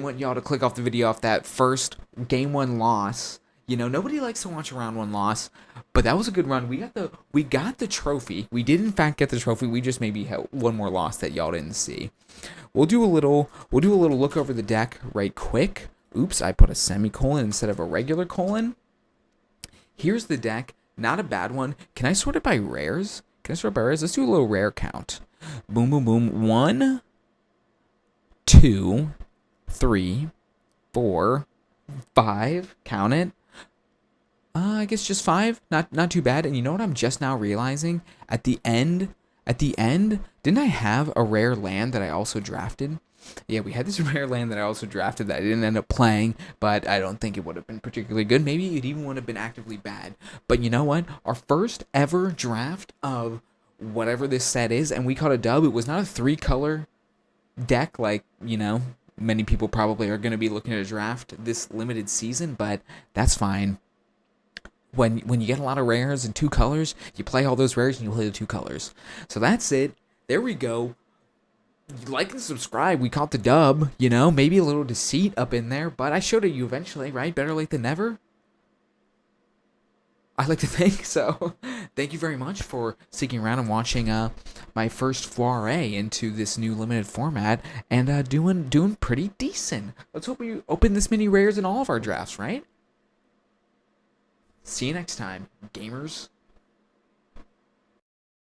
want y'all to click off the video off that first game 1 loss. You know, nobody likes to watch a round 1 loss. But that was a good run. We got the trophy. We did in fact get the trophy. We just maybe had one more loss that y'all didn't see. We'll do a little look over the deck right quick. Oops, I put a semicolon instead of a regular colon. Here's the deck. Not a bad one. Can I sort it by rares? Let's do a little rare count. Boom, boom, boom. 1, 2, 3, 4, 5. Count it. I guess just 5. Not too bad. And you know what I'm just now realizing? At the end, didn't I have a rare land that I also drafted? Yeah, we had this rare land that I also drafted that I didn't end up playing, but I don't think it would have been particularly good. Maybe it even would have been actively bad. But you know what? Our first ever draft of whatever this set is, and we caught a dub. It was not a 3-color deck like, you know, many people probably are going to be looking to draft this limited season, but that's fine. When you get a lot of rares and 2 colors, you play all those rares and you play the 2 colors. So that's it. There we go. Like and subscribe. We caught the dub, you know, maybe a little deceit up in there, but I showed it you eventually, right? Better late than never. I like to think so. Thank you very much for sticking around and watching my first foray into this new limited format, and doing pretty decent. Let's hope we open this many rares in all of our drafts, right? See you next time, gamers.